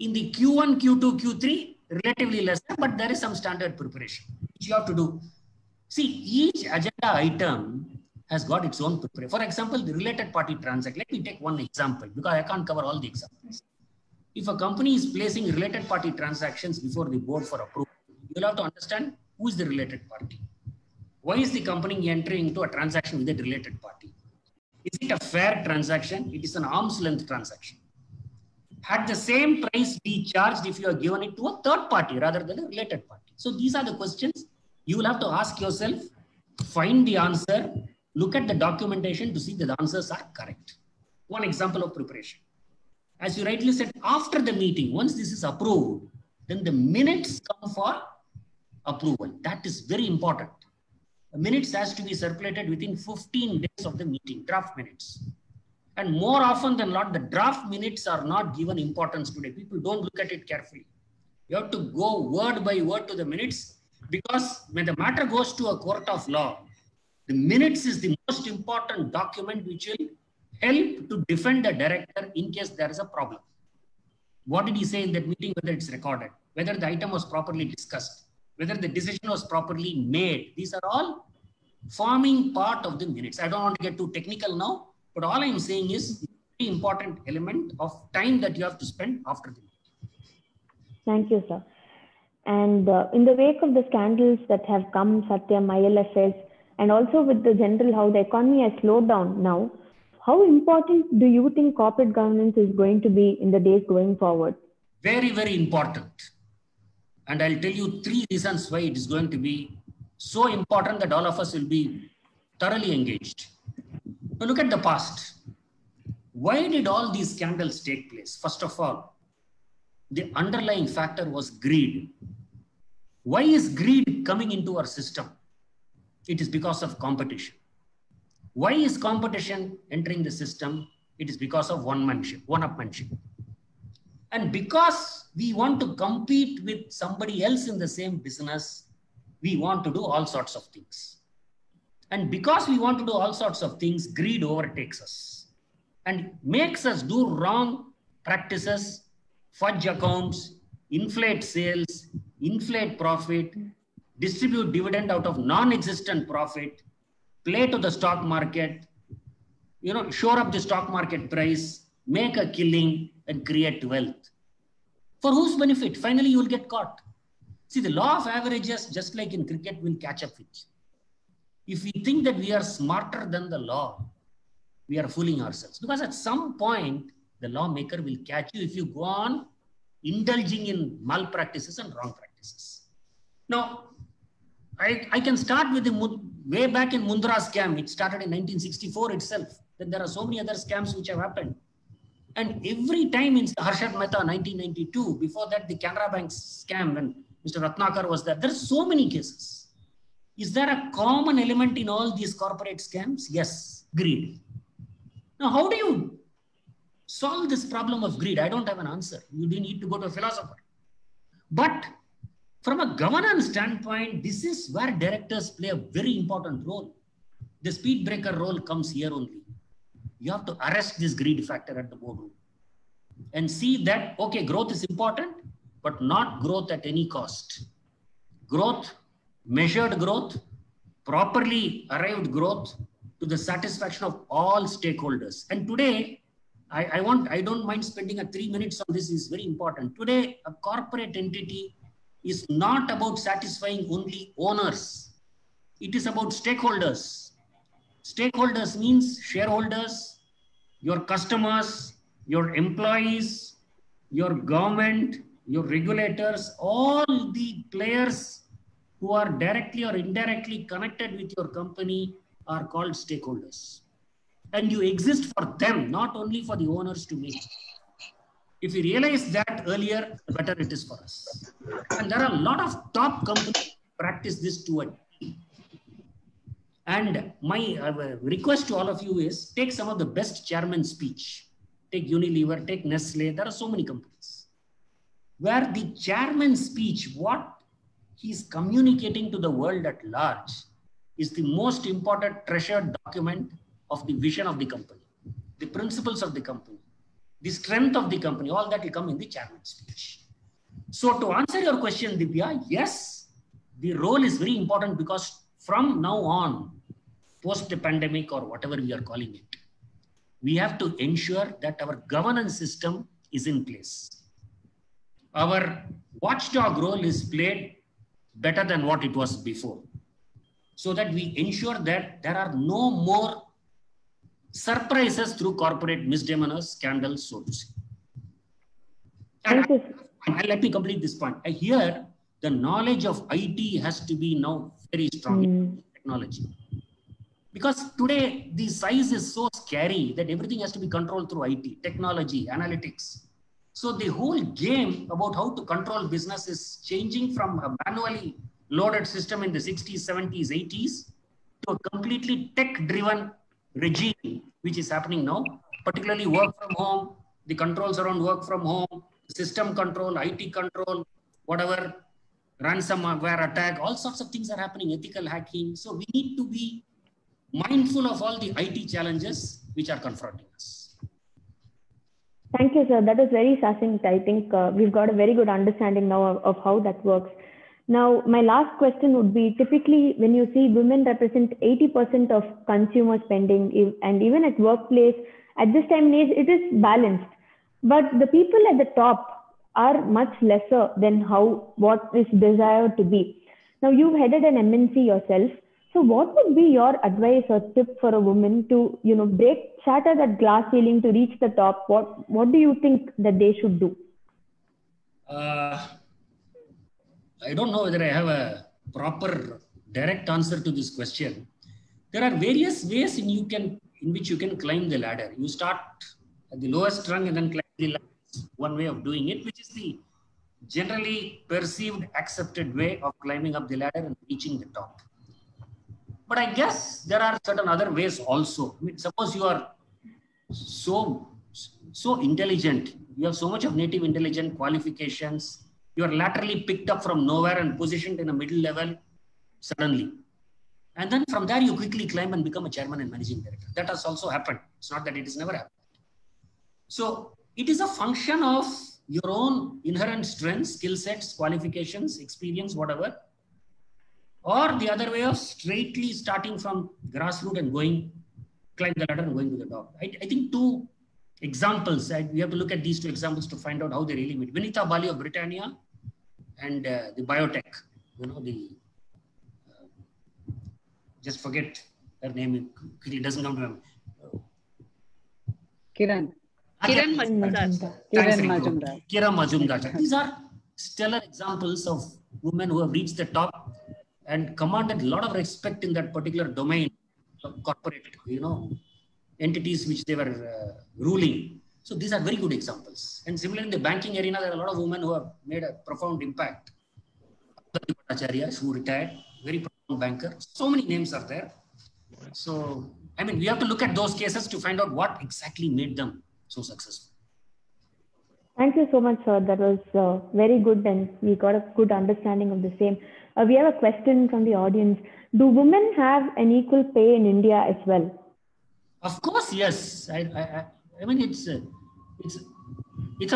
In the Q1, Q2, Q3, relatively less, but there is some standard preparation which you have to do. See, each agenda item has got its own preparation. For example, the related party transaction. Let me take one example because I can't cover all the examples. If a company is placing related party transactions before the board for approval, you'll have to understand who is the related party. Why is the company entering into a transaction with a related party? Is it a fair transaction? It is an arm's length transaction. Had the same price be charged if you are given it to a third party rather than a related party? So these are the questions you will have to ask yourself, find the answer, look at the documentation to see that the answers are correct. One example of preparation. As you rightly said, after the meeting, once this is approved, then the minutes come for approval. That is very important. The minutes has to be circulated within 15 days of the meeting, draft minutes. And more often than not, the draft minutes are not given importance today. People don't look at it carefully. You have to go word by word to the minutes because when the matter goes to a court of law, the minutes is the most important document which will help to defend the director in case there is a problem. What did he say in that meeting, whether it's recorded, whether the item was properly discussed, whether the decision was properly made. These are all forming part of the minutes. I don't want to get too technical now, but all I'm saying is a very important element of time that you have to spend after the meeting. Thank you, sir. And in the wake of the scandals that have come, Satyam, ILFS, and also with the general how the economy has slowed down now, how important do you think corporate governance is going to be in the days going forward? Very, very important. And I'll tell you 3 reasons why it is going to be so important that all of us will be thoroughly engaged. Now look at the past. Why did all these scandals take place? First of all, the underlying factor was greed. Why is greed coming into our system? It is because of competition. Why is competition entering the system? It is because of one-upmanship. And because we want to compete with somebody else in the same business, we want to do all sorts of things. And because we want to do all sorts of things, greed overtakes us and makes us do wrong practices, fudge accounts, inflate sales, inflate profit, distribute dividend out of non-existent profit, play to the stock market, shore up the stock market price, make a killing and create wealth. For whose benefit? Finally, you will get caught. See, the law of averages, just like in cricket, will catch up with you. If we think that we are smarter than the law, we are fooling ourselves. Because at some point, the lawmaker will catch you if you go on indulging in malpractices and wrong practices. Now, I can start with the way back in Mundra scam. It started in 1964 itself. Then there are so many other scams which have happened. And every time in Harshad Mehta, 1992, before that, the Canara Bank scam, when Mr. Ratnakar was there are so many cases. Is there a common element in all these corporate scams? Yes, greed. Now, how do you solve this problem of greed? I don't have an answer. You need to go to a philosopher. But from a governance standpoint, this is where directors play a very important role. The speed breaker role comes here only. You have to arrest this greed factor at the boardroom and see that, okay, growth is important, but not growth at any cost. Growth, measured growth, properly arrived growth to the satisfaction of all stakeholders. And today, I don't mind spending 3 minutes on this, is very important. Today, a corporate entity is not about satisfying only owners. It is about stakeholders. Stakeholders means shareholders, your customers, your employees, your government, your regulators, all the players who are directly or indirectly connected with your company are called stakeholders. And you exist for them, not only for the owners to make. If we realize that earlier, the better it is for us. And there are a lot of top companies practice this to a T. And my request to all of you is take some of the best chairman speech. Take Unilever, take Nestle. There are so many companies where the chairman's speech, what he's communicating to the world at large, is the most important treasured document of the vision of the company, the principles of the company, the strength of the company. All that will come in the chairman's speech. So to answer your question, Divya, yes, the role is very important because from now on, post the pandemic or whatever we are calling it, we have to ensure that our governance system is in place. Our watchdog role is played better than what it was before, so that we ensure that there are no more surprises through corporate misdemeanors, scandals, so to say. And let me complete this point. Here, the knowledge of IT has to be now very strong in technology. Because today, the size is so scary that everything has to be controlled through IT, technology, analytics. So the whole game about how to control business is changing from a manually loaded system in the 60s, 70s, 80s to a completely tech-driven regime, which is happening now, particularly work from home, the controls around work from home, system control, IT control, whatever, ransomware attack, all sorts of things are happening, ethical hacking. So we need to be mindful of all the IT challenges which are confronting us. Thank you, sir. That is very succinct. I think we've got a very good understanding now of how that works. Now, my last question would be, typically when you see women represent 80% of consumer spending, and even at workplace, at this time and age, it is balanced. But the people at the top are much lesser than what is desired to be. Now, you've headed an MNC yourself. So what would be your advice or tip for a woman to, shatter that glass ceiling to reach the top? What do you think that they should do? I don't know whether I have a proper direct answer to this question. There are various ways in which you can climb the ladder. You start at the lowest rung and then climb the ladder. One way of doing it, which is the generally perceived accepted way of climbing up the ladder and reaching the top. But I guess there are certain other ways also. I mean, suppose you are so intelligent, you have so much of native intelligent qualifications, you are laterally picked up from nowhere and positioned in a middle level suddenly. And then from there, you quickly climb and become a chairman and managing director. That has also happened. It's not that it has never happened. So it is a function of your own inherent strengths, skill sets, qualifications, experience, whatever. Or the other way of straightly starting from grassroots and climb the ladder and going to the top. I think two examples, we have to look at these two examples to find out how they really meet. Vinita Bali of Britannia and the biotech, just forget her name, it doesn't come to me. Kiran Majumdar. These are stellar examples of women who have reached the top and commanded a lot of respect in that particular domain of corporate, entities which they were ruling. So these are very good examples. And similarly in the banking arena, there are a lot of women who have made a profound impact. Acharya, who retired, very profound banker. So many names are there. So, I mean, we have to look at those cases to find out what exactly made them so successful. Thank you so much, sir. That was very good, and we got a good understanding of the same. We have a question from the audience. Do women have an equal pay in India as well? Of course, yes. I mean, it's a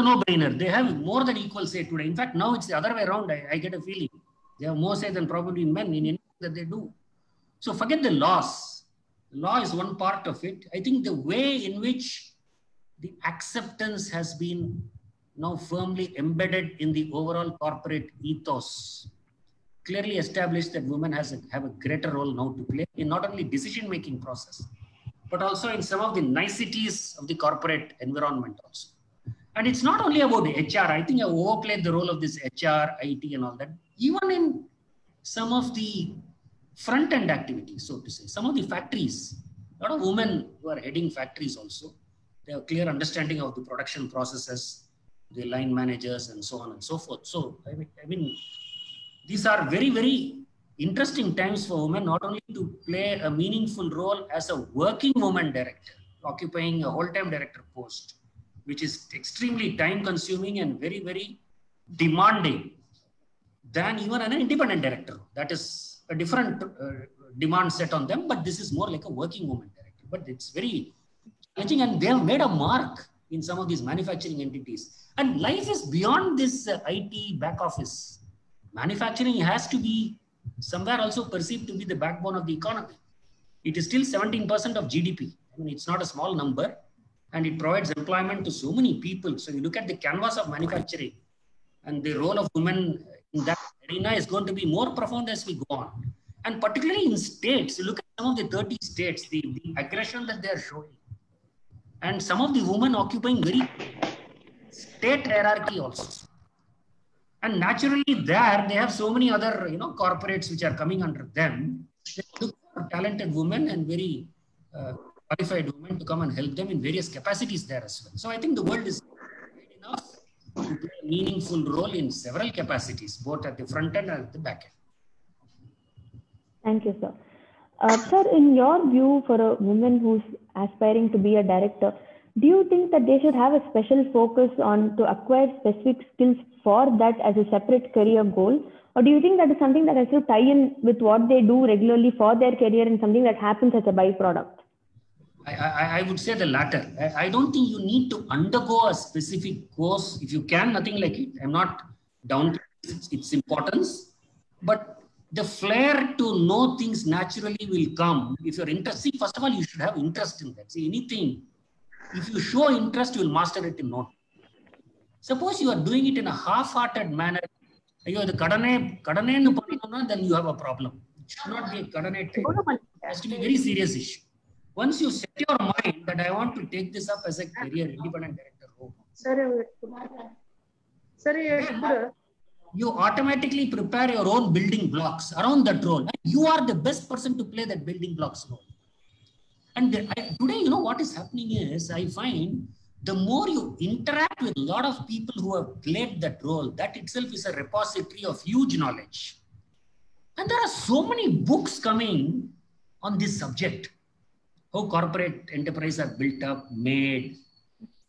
no-brainer. They have more than equal say today. In fact, now it's the other way around. I get a feeling they have more say than probably men in India that they do. So forget the laws. The law is one part of it. I think the way in which the acceptance has been now firmly embedded in the overall corporate ethos clearly established that women have a greater role now to play in not only decision-making process, but also in some of the niceties of the corporate environment also. And it's not only about the HR. I think I overplayed the role of this HR, IT and all that. Even in some of the front-end activities, so to say, some of the factories, a lot of women who are heading factories also, they have a clear understanding of the production processes, the line managers and so on and so forth. So, I mean, these are very, very interesting times for women, not only to play a meaningful role as a working woman director, occupying a whole-time director post, which is extremely time-consuming and very, very demanding than even an independent director. That is a different demand set on them, but this is more like a working woman director. But it's very challenging, and they have made a mark in some of these manufacturing entities. And life is beyond this IT back office. Manufacturing has to be somewhere also perceived to be the backbone of the economy. It is still 17% of GDP. I mean, it's not a small number, and it provides employment to so many people. So you look at the canvas of manufacturing, and the role of women in that arena is going to be more profound as we go on. And particularly in states, you look at some of the 30 states, the aggression that they are showing. And some of the women occupying very state hierarchy also. And naturally there, they have so many other, corporates which are coming under them. They look for talented women and very qualified women to come and help them in various capacities there as well. So I think the world is great enough to play a meaningful role in several capacities, both at the front end and at the back end. Thank you, sir. Sir, in your view, for a woman who's aspiring to be a director, do you think that they should have a special focus on to acquire specific skills for that as a separate career goal? Or do you think that is something that has to tie in with what they do regularly for their career and something that happens as a byproduct? I would say the latter. I don't think you need to undergo a specific course. If you can, nothing like it. I'm not downplaying its importance, but the flair to know things naturally will come. If you're interested, first of all, you should have interest in that. See, anything, if you show interest, you will master it in no time. Suppose you are doing it in a half-hearted manner, then you have a problem. It should not be a kadane. It has to be a very serious issue. Once you set your mind that I want to take this up as a career, independent director role. you automatically prepare your own building blocks around that role. And you are the best person to play that building blocks role. And today, you know, what is happening is, I find the more you interact with a lot of people who have played that role, that itself is a repository of huge knowledge. And there are so many books coming on this subject. How corporate enterprises are built up, made,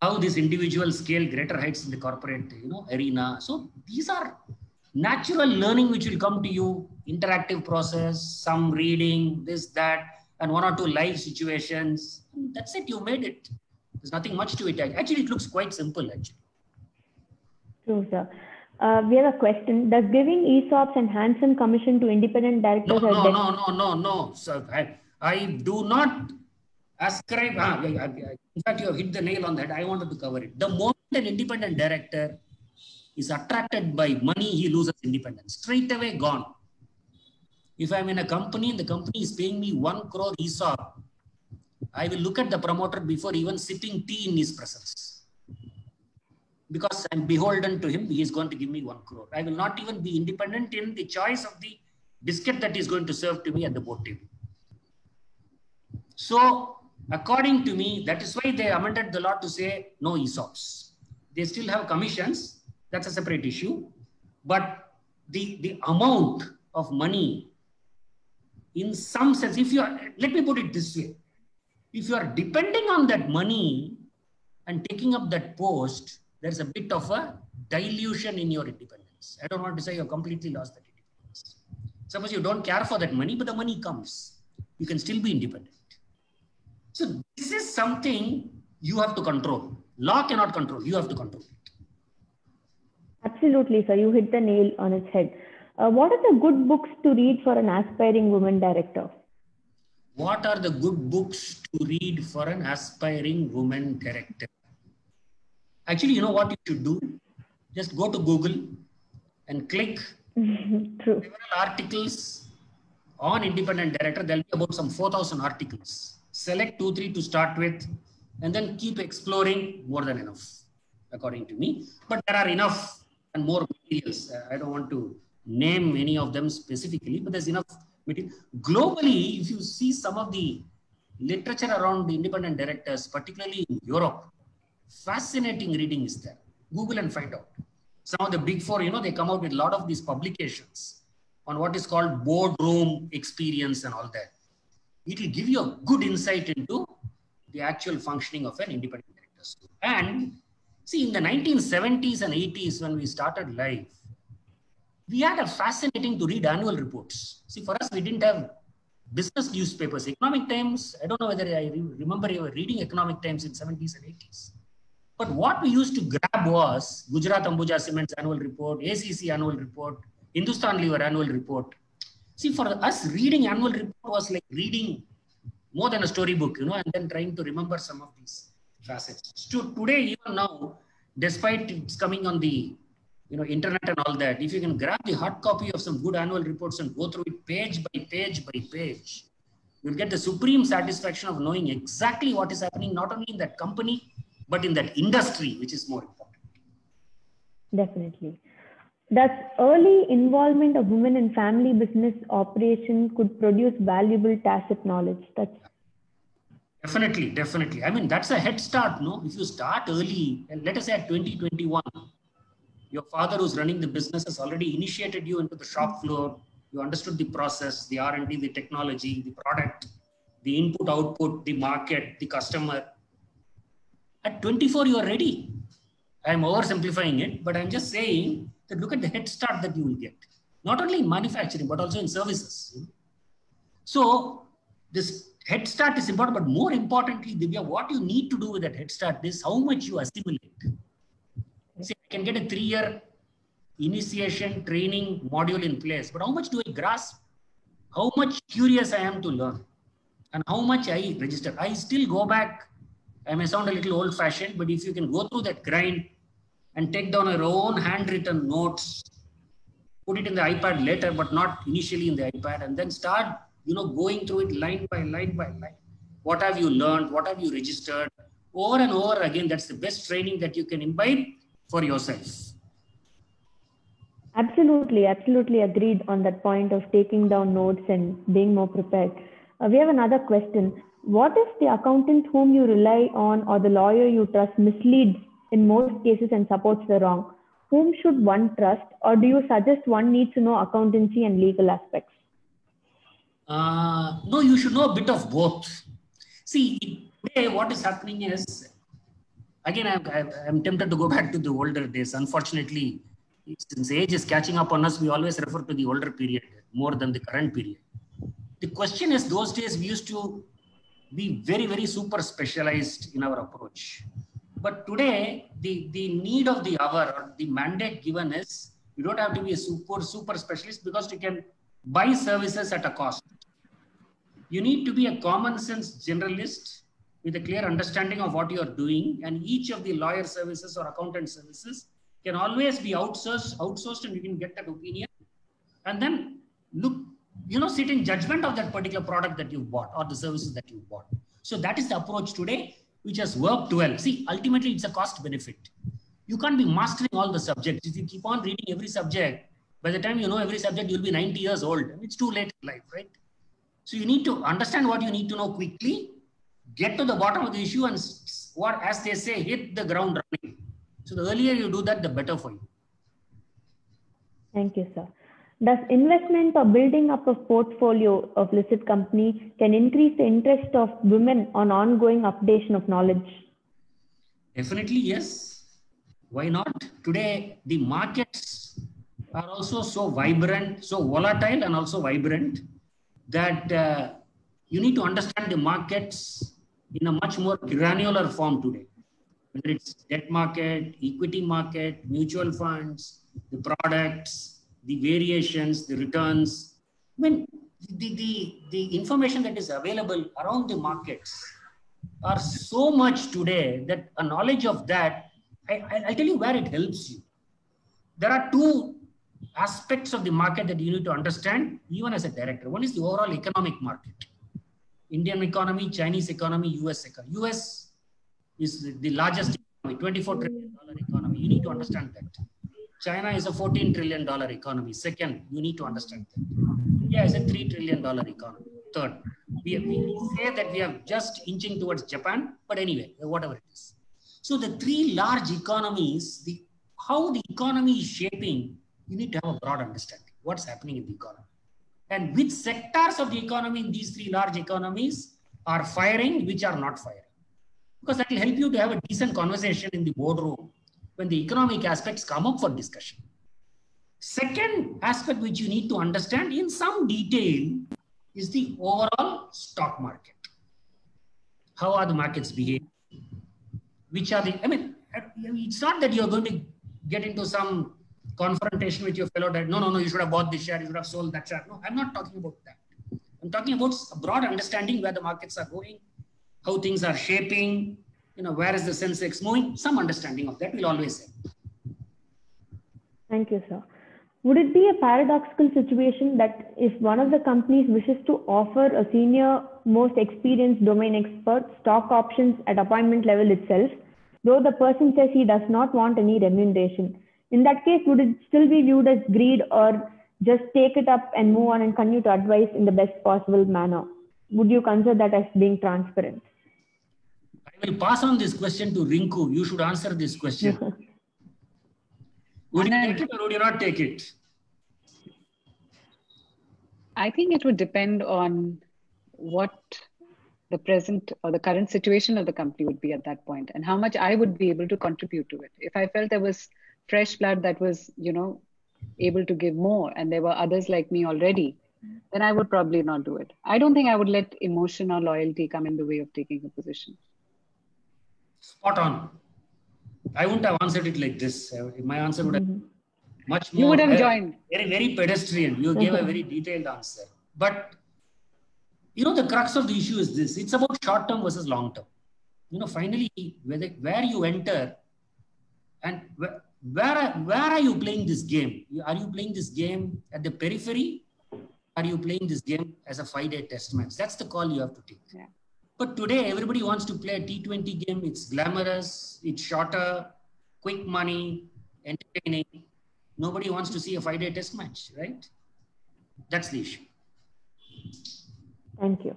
how these individuals scale greater heights in the corporate, you know, arena. So these are natural learning which will come to you, interactive process, some reading, this, that, and 1 or 2 live situations. That's it, you made it. There's nothing much to it. Actually, it looks quite simple, actually. True, sir. We have a question. Does giving ESOPs and handsome commission to independent directors... No. So I do not ascribe... in fact, you have hit the nail on that. I wanted to cover it. The moment an independent director is attracted by money, he loses independence. Straight away gone. If I'm in a company and the company is paying me 1 crore ESOP, I will look at the promoter before even sipping tea in his presence. Because I'm beholden to him, he is going to give me 1 crore. I will not even be independent in the choice of the biscuit that is going to serve to me at the board table. So, according to me, that is why they amended the law to say no ESOPs. They still have commissions. That's a separate issue. But the amount of money, in some sense, if you are, let me put it this way. If you are depending on that money and taking up that post, there's a bit of a dilution in your independence. I don't want to say you've completely lost that independence. Suppose you don't care for that money, but the money comes. You can still be independent. So this is something you have to control. Law cannot control. You have to control it. Absolutely, sir. You hit the nail on its head. What are the good books to read for an aspiring woman director? What are the good books to read for an aspiring woman director? Actually, you know what you should do? Just go to Google and click several articles on independent director. There'll be about some 4,000 articles. Select 2-3 to start with, and then keep exploring. More than enough, according to me. But there are enough and more materials. I don't want to name any of them specifically, but there's enough material. Globally, if you see some of the literature around the independent directors, particularly in Europe, fascinating reading is there. Google and find out. Some of the big four, you know, they come out with a lot of these publications on what is called boardroom experience and all that. It will give you a good insight into the actual functioning of an independent director. And see, in the 1970s and 80s, when we started live, we had a fascinating to read annual reports. See, for us, we didn't have business newspapers. Economic Times, I don't know whether I remember you were reading Economic Times in 70s and 80s. But what we used to grab was Gujarat Ambuja Cement's annual report, ACC annual report, Hindustan Lever annual report. See, for us, reading annual report was like reading more than a storybook, you know, and then trying to remember some of these facets. So today, even now, despite it's coming on the internet and all that, if you can grab the hard copy of some good annual reports and go through it page by page by page, you'll get the supreme satisfaction of knowing exactly what is happening, not only in that company, but in that industry, which is more important. Definitely. That early involvement of women in family business operation could produce valuable tacit knowledge. That's Definitely. I mean, that's a head start, no? If you start early, and let us say at 2021, your father who's running the business has already initiated you into the shop floor. You understood the process, the R&D, the technology, the product, the input, output, the market, the customer. At 24, you are ready. I'm oversimplifying it, but I'm just saying that look at the head start that you will get. Not only in manufacturing, but also in services. So this head start is important, but more importantly, Divya, what you need to do with that head start is how much you assimilate. See, I can get a 3-year initiation training module in place, but how much do I grasp? How much curious I am to learn? And how much I register? I still go back. I may sound a little old-fashioned, but if you can go through that grind and take down your own handwritten notes, put it in the iPad later, but not initially in the iPad, and then start, going through it line by line by line. What have you learned? What have you registered? Over and over again, that's the best training that you can imbibe for yourself. Absolutely, absolutely agreed on that point of taking down notes and being more prepared. We have another question. What if the accountant whom you rely on or the lawyer you trust misleads in most cases and supports the wrong? Whom should one trust, or do you suggest one needs to know accountancy and legal aspects? No, you should know a bit of both. See, today what is happening is, again, I'm tempted to go back to the older days. Unfortunately, since age is catching up on us, we always refer to the older period more than the current period. The question is, those days we used to be very, very super specialized in our approach. But today, the need of the hour or the mandate given is, you don't have to be a super specialist because you can buy services at a cost. You need to be a common sense generalist with a clear understanding of what you are doing, and each of the lawyer services or accountant services can always be outsourced, and you can get that opinion and then look, sit in judgment of that particular product that you bought or the services that you bought. So that is the approach today, which has worked well. See, ultimately it's a cost benefit. You can't be mastering all the subjects. If you keep on reading every subject, by the time you know every subject, you'll be 90 years old. It's too late in life, right? So you need to understand what you need to know quickly, get to the bottom of the issue, and what, as they say, hit the ground running. So the earlier you do that, the better for you. Thank you, sir. Does investment or building up a portfolio of listed company can increase the interest of women on ongoing updation of knowledge? Definitely, yes. Why not? Today, the markets are also so vibrant, so volatile and also vibrant that you need to understand the markets in a much more granular form today. Whether it's debt market, equity market, mutual funds, the products, the variations, the returns. I mean, the information that is available around the markets are so much today that a knowledge of that, I'll tell you where it helps you. There are two aspects of the market that you need to understand, even as a director. One is the overall economic market. Indian economy, Chinese economy, US economy. US is the largest economy, $24 trillion economy. You need to understand that. China is a $14 trillion economy. Second, you need to understand that. India is a $3 trillion economy. Third, we say that we are just inching towards Japan, but anyway, whatever it is. So the three large economies, how the economy is shaping, you need to have a broad understanding what's happening in the economy. And which sectors of the economy in these three large economies are firing, which are not firing. Because that will help you to have a decent conversation in the boardroom when the economic aspects come up for discussion. Second aspect which you need to understand in some detail is the overall stock market. How are the markets behaving? Which are it's not that you're going to get into some confrontation with your fellow that, no, you should have bought this share, you should have sold that share. No, I'm not talking about that. I'm talking about a broad understanding where the markets are going, how things are shaping, where is the Sensex moving. Some understanding of that will always help. Thank you, sir. Would it be a paradoxical situation that if one of the companies wishes to offer a senior, most experienced domain expert stock options at appointment level itself, though the person says he does not want any remuneration? In that case, would it still be viewed as greed, or just take it up and move on and continue to advise in the best possible manner? Would you consider that as being transparent? I will pass on this question to Rinku. You should answer this question. Would you take it or would you not take it? I think it would depend on what the present or the current situation of the company would be at that point and how much I would be able to contribute to it. If I felt there was fresh blood that was, able to give more and there were others like me already, then I would probably not do it. I don't think I would let emotion or loyalty come in the way of taking a position. Spot on. I wouldn't have answered it like this. My answer would have been much more. You would have joined. Very, very pedestrian. You gave a very detailed answer. But, the crux of the issue is this. It's about short term versus long term. Finally, where you enter and where are you playing this game? Are you playing this game at the periphery? Are you playing this game as a 5-day test match? That's the call you have to take. Yeah. But today, everybody wants to play a T20 game. It's glamorous, it's shorter, quick money, entertaining. Nobody wants to see a 5-day test match, right? That's the issue. Thank you.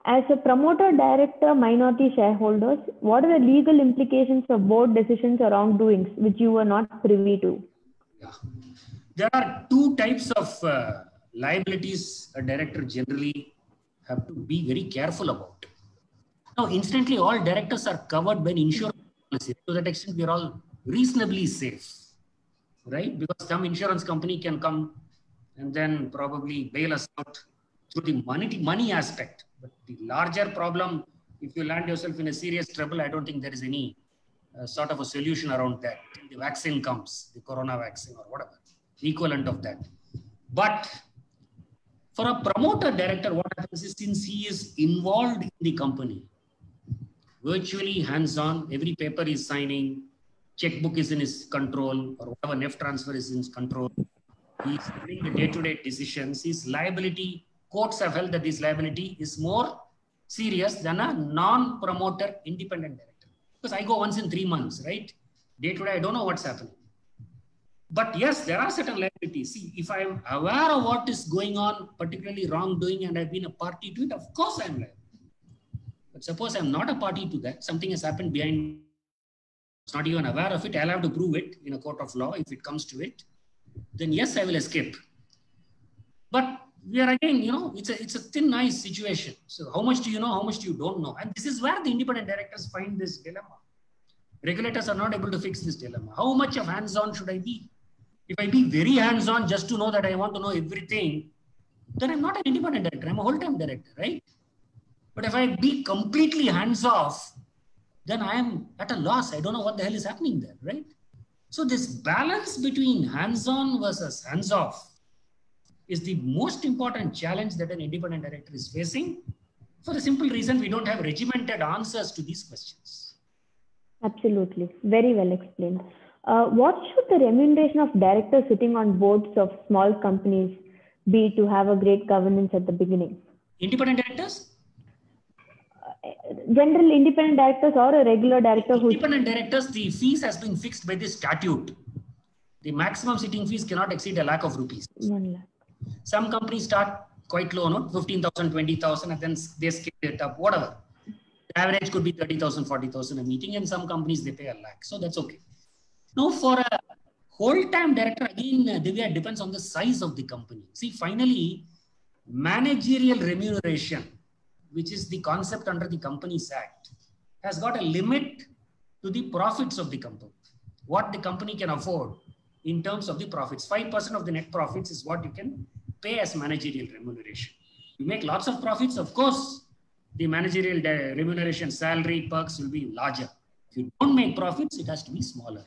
As a promoter, director, minority shareholders, what are the legal implications of board decisions or wrongdoings which you were not privy to? Yeah. There are two types of liabilities a director generally have to be very careful about. Now, instantly, all directors are covered by an insurance policy. To that extent, we are all reasonably safe, right? Because some insurance company can come and then probably bail us out through the money aspect. But the larger problem, if you land yourself in a serious trouble, I don't think there is any sort of a solution around that. The vaccine comes, the corona vaccine or whatever, equivalent of that. But for a promoter director, what happens is, since he is involved in the company, virtually hands-on, every paper is signing, checkbook is in his control, or whatever NEFT transfer is in his control. He's doing the day-to-day decisions. His liability, courts have held that this liability is more serious than a non-promoter independent director. Because I go once in 3 months, right? Day-to-day, I don't know what's happening. But yes, there are certain liabilities. See, if I'm aware of what is going on, particularly wrongdoing, and I've been a party to it, of course I'm liable. But suppose I'm not a party to that, something has happened behind, not even aware of it, I'll have to prove it in a court of law if it comes to it. Then yes, I will escape. But we are again, it's a thin ice situation. So how much do you know? How much do you don't know? And this is where the independent directors find this dilemma. Regulators are not able to fix this dilemma. How much of hands-on should I be? If I be very hands-on just to know that I want to know everything, then I'm not an independent director. I'm a whole-time director, right? But if I be completely hands-off, then I am at a loss. I don't know what the hell is happening there, right? So this balance between hands-on versus hands-off is the most important challenge that an independent director is facing, for the simple reason we don't have regimented answers to these questions. Absolutely. Very well explained. What should the remuneration of directors sitting on boards of small companies be to have a great governance at the beginning? Independent directors? General independent directors or a regular director? Independent directors, the fees has been fixed by the statute. The maximum sitting fees cannot exceed ₹1 lakh. 1 lakh. Some companies start quite low, no? 15,000, 20,000, and then they scale it up, whatever. The average could be 30,000, 40,000 a meeting, and some companies they pay ₹1 lakh. So that's okay. Now, for a whole-time director, again, Divya, depends on the size of the company. See, finally, managerial remuneration, which is the concept under the Companies Act, has got a limit to the profits of the company. What the company can afford in terms of the profits. 5% of the net profits is what you can pay as managerial remuneration. You make lots of profits, of course, the managerial remuneration, salary, perks will be larger. If you don't make profits, it has to be smaller.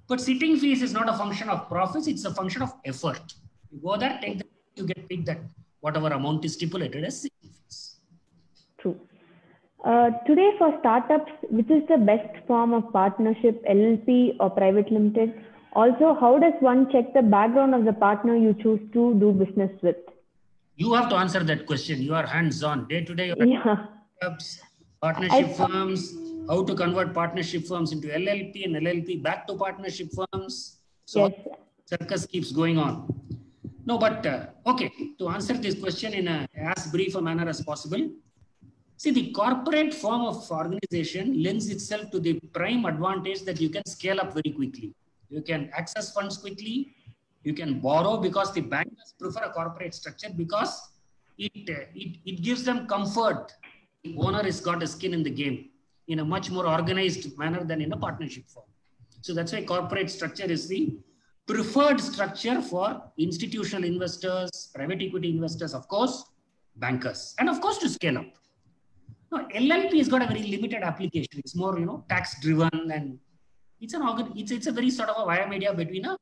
But sitting fees is not a function of profits, it's a function of effort. You go there, take that, you get paid that whatever amount is stipulated as sitting fees. True. Today for startups, which is the best form of partnership, LLP or private limited? Also, how does one check the background of the partner you choose to do business with? You have to answer that question. You are hands-on, day-to-day. Yeah. Partnership firms, how to convert partnership firms into LLP and LLP back to partnership firms. So yes. Circus keeps going on. No, but okay, to answer this question in as brief a manner as possible. See, the corporate form of organization lends itself to the prime advantage that you can scale up very quickly. You can access funds quickly. You can borrow because the bankers prefer a corporate structure because it gives them comfort. The owner has got a skin in the game in a much more organized manner than in a partnership form. So that's why corporate structure is the preferred structure for institutional investors, private equity investors, of course, bankers, and of course to scale up. Now, LLP has got a very limited application. It's more, tax driven, and it's a very sort of a via media between a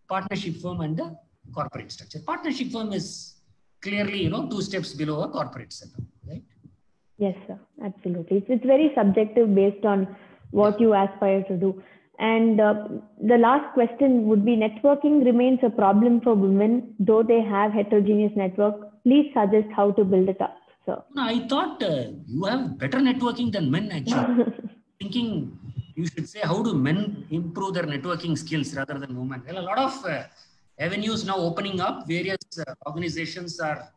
partnership firm and the corporate structure. Partnership firm is clearly, 2 steps below a corporate setup, right? Yes, sir. Absolutely. It's very subjective based on what you aspire to do. And the last question would be, networking remains a problem for women, though they have heterogeneous network. Please suggest how to build it up, sir. No, I thought you have better networking than men, actually. Thinking you should say, how do men improve their networking skills rather than women? Well, a lot of avenues now opening up. Various organizations are,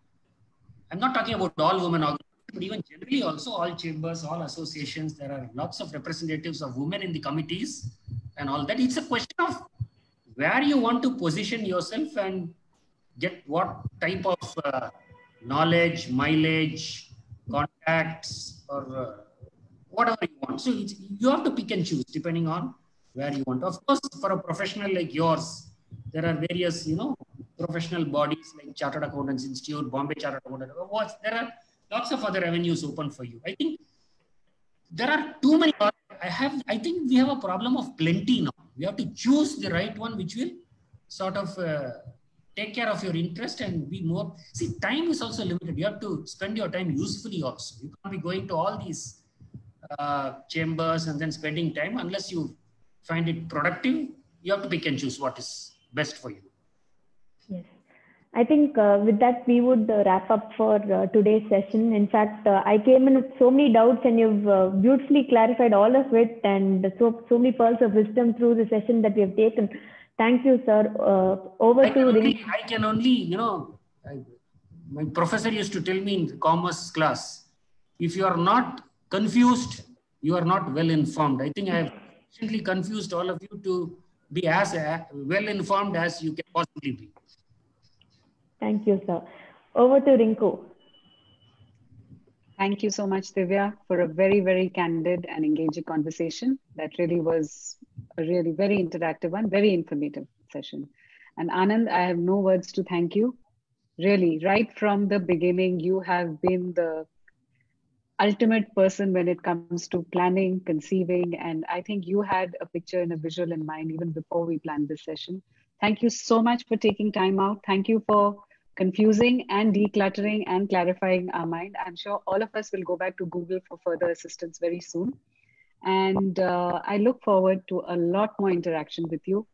I'm not talking about all women organizations, but even generally also all chambers, all associations, there are lots of representatives of women in the committees and all that. It's a question of where you want to position yourself and get what type of knowledge, mileage, contacts, or whatever you want. So you have to pick and choose depending on where you want. Of course, for a professional like yours, there are various, professional bodies like Chartered Accountants Institute, Bombay Chartered Accountants. There are lots of other avenues open for you. I think there are too many. I think we have a problem of plenty now. We have to choose the right one, which will sort of take care of your interest and be more. See, time is also limited. You have to spend your time usefully also. You can't be going to all these chambers and then spending time unless you find it productive. You have to pick and choose what is best for you. Yes. I think with that, we would wrap up for today's session. In fact, I came in with so many doubts and you've beautifully clarified all of it, and so many pearls of wisdom through the session that we have taken. Thank you, sir. I can only, my professor used to tell me in the commerce class, if you are not confused, you are not well informed. I think I have sufficiently confused all of you to be as well informed as you can possibly be. Thank you, sir. Over to Rinku. Thank you so much, Divya, for a very, very candid and engaging conversation. That really was a really very interactive one, very informative session. And Anand, I have no words to thank you. Really, right from the beginning, you have been the ultimate person when it comes to planning, conceiving, and I think you had a picture and a visual in mind even before we planned this session. Thank you so much for taking time out. Thank you for confusing and decluttering and clarifying our mind. I'm sure all of us will go back to Google for further assistance very soon. And I look forward to a lot more interaction with you.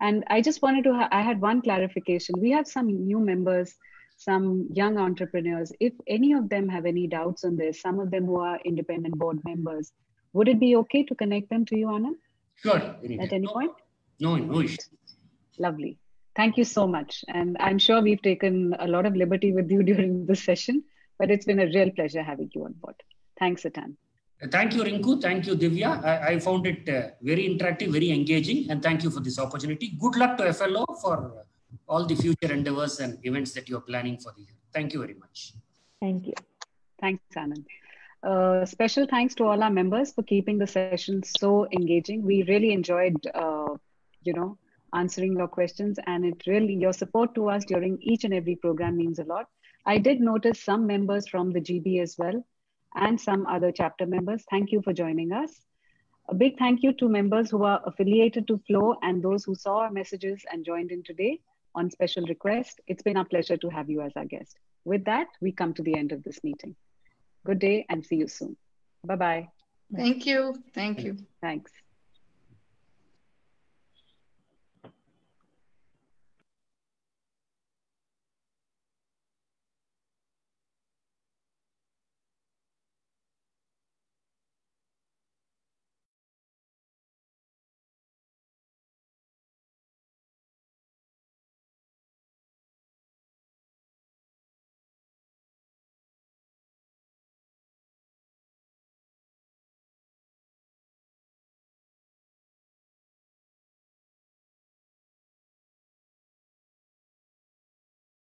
And I just wanted to, I had one clarification. We have some new members, some young entrepreneurs. If any of them have any doubts on this, some of them who are independent board members, would it be okay to connect them to you, Anand? Sure. At any point? No issue. Lovely. Thank you so much. And I'm sure we've taken a lot of liberty with you during this session, but it's been a real pleasure having you on board. Thanks a ton. Thank you, Rinku. Thank you, Divya. I found it very interactive, very engaging, and thank you for this opportunity. Good luck to FLO for all the future endeavors and events that you're planning for the year. Thank you very much. Thank you. Thanks, Anand. Special thanks to all our members for keeping the session so engaging. We really enjoyed, answering your questions, and your support to us during each and every program means a lot. I did notice some members from the GB as well, and some other chapter members. Thank you for joining us. A big thank you to members who are affiliated to Flow and those who saw our messages and joined in today on special request. It's been a pleasure to have you as our guest. With that, we come to the end of this meeting. Good day and see you soon. Bye-bye. Thank you. Thank you. Thanks.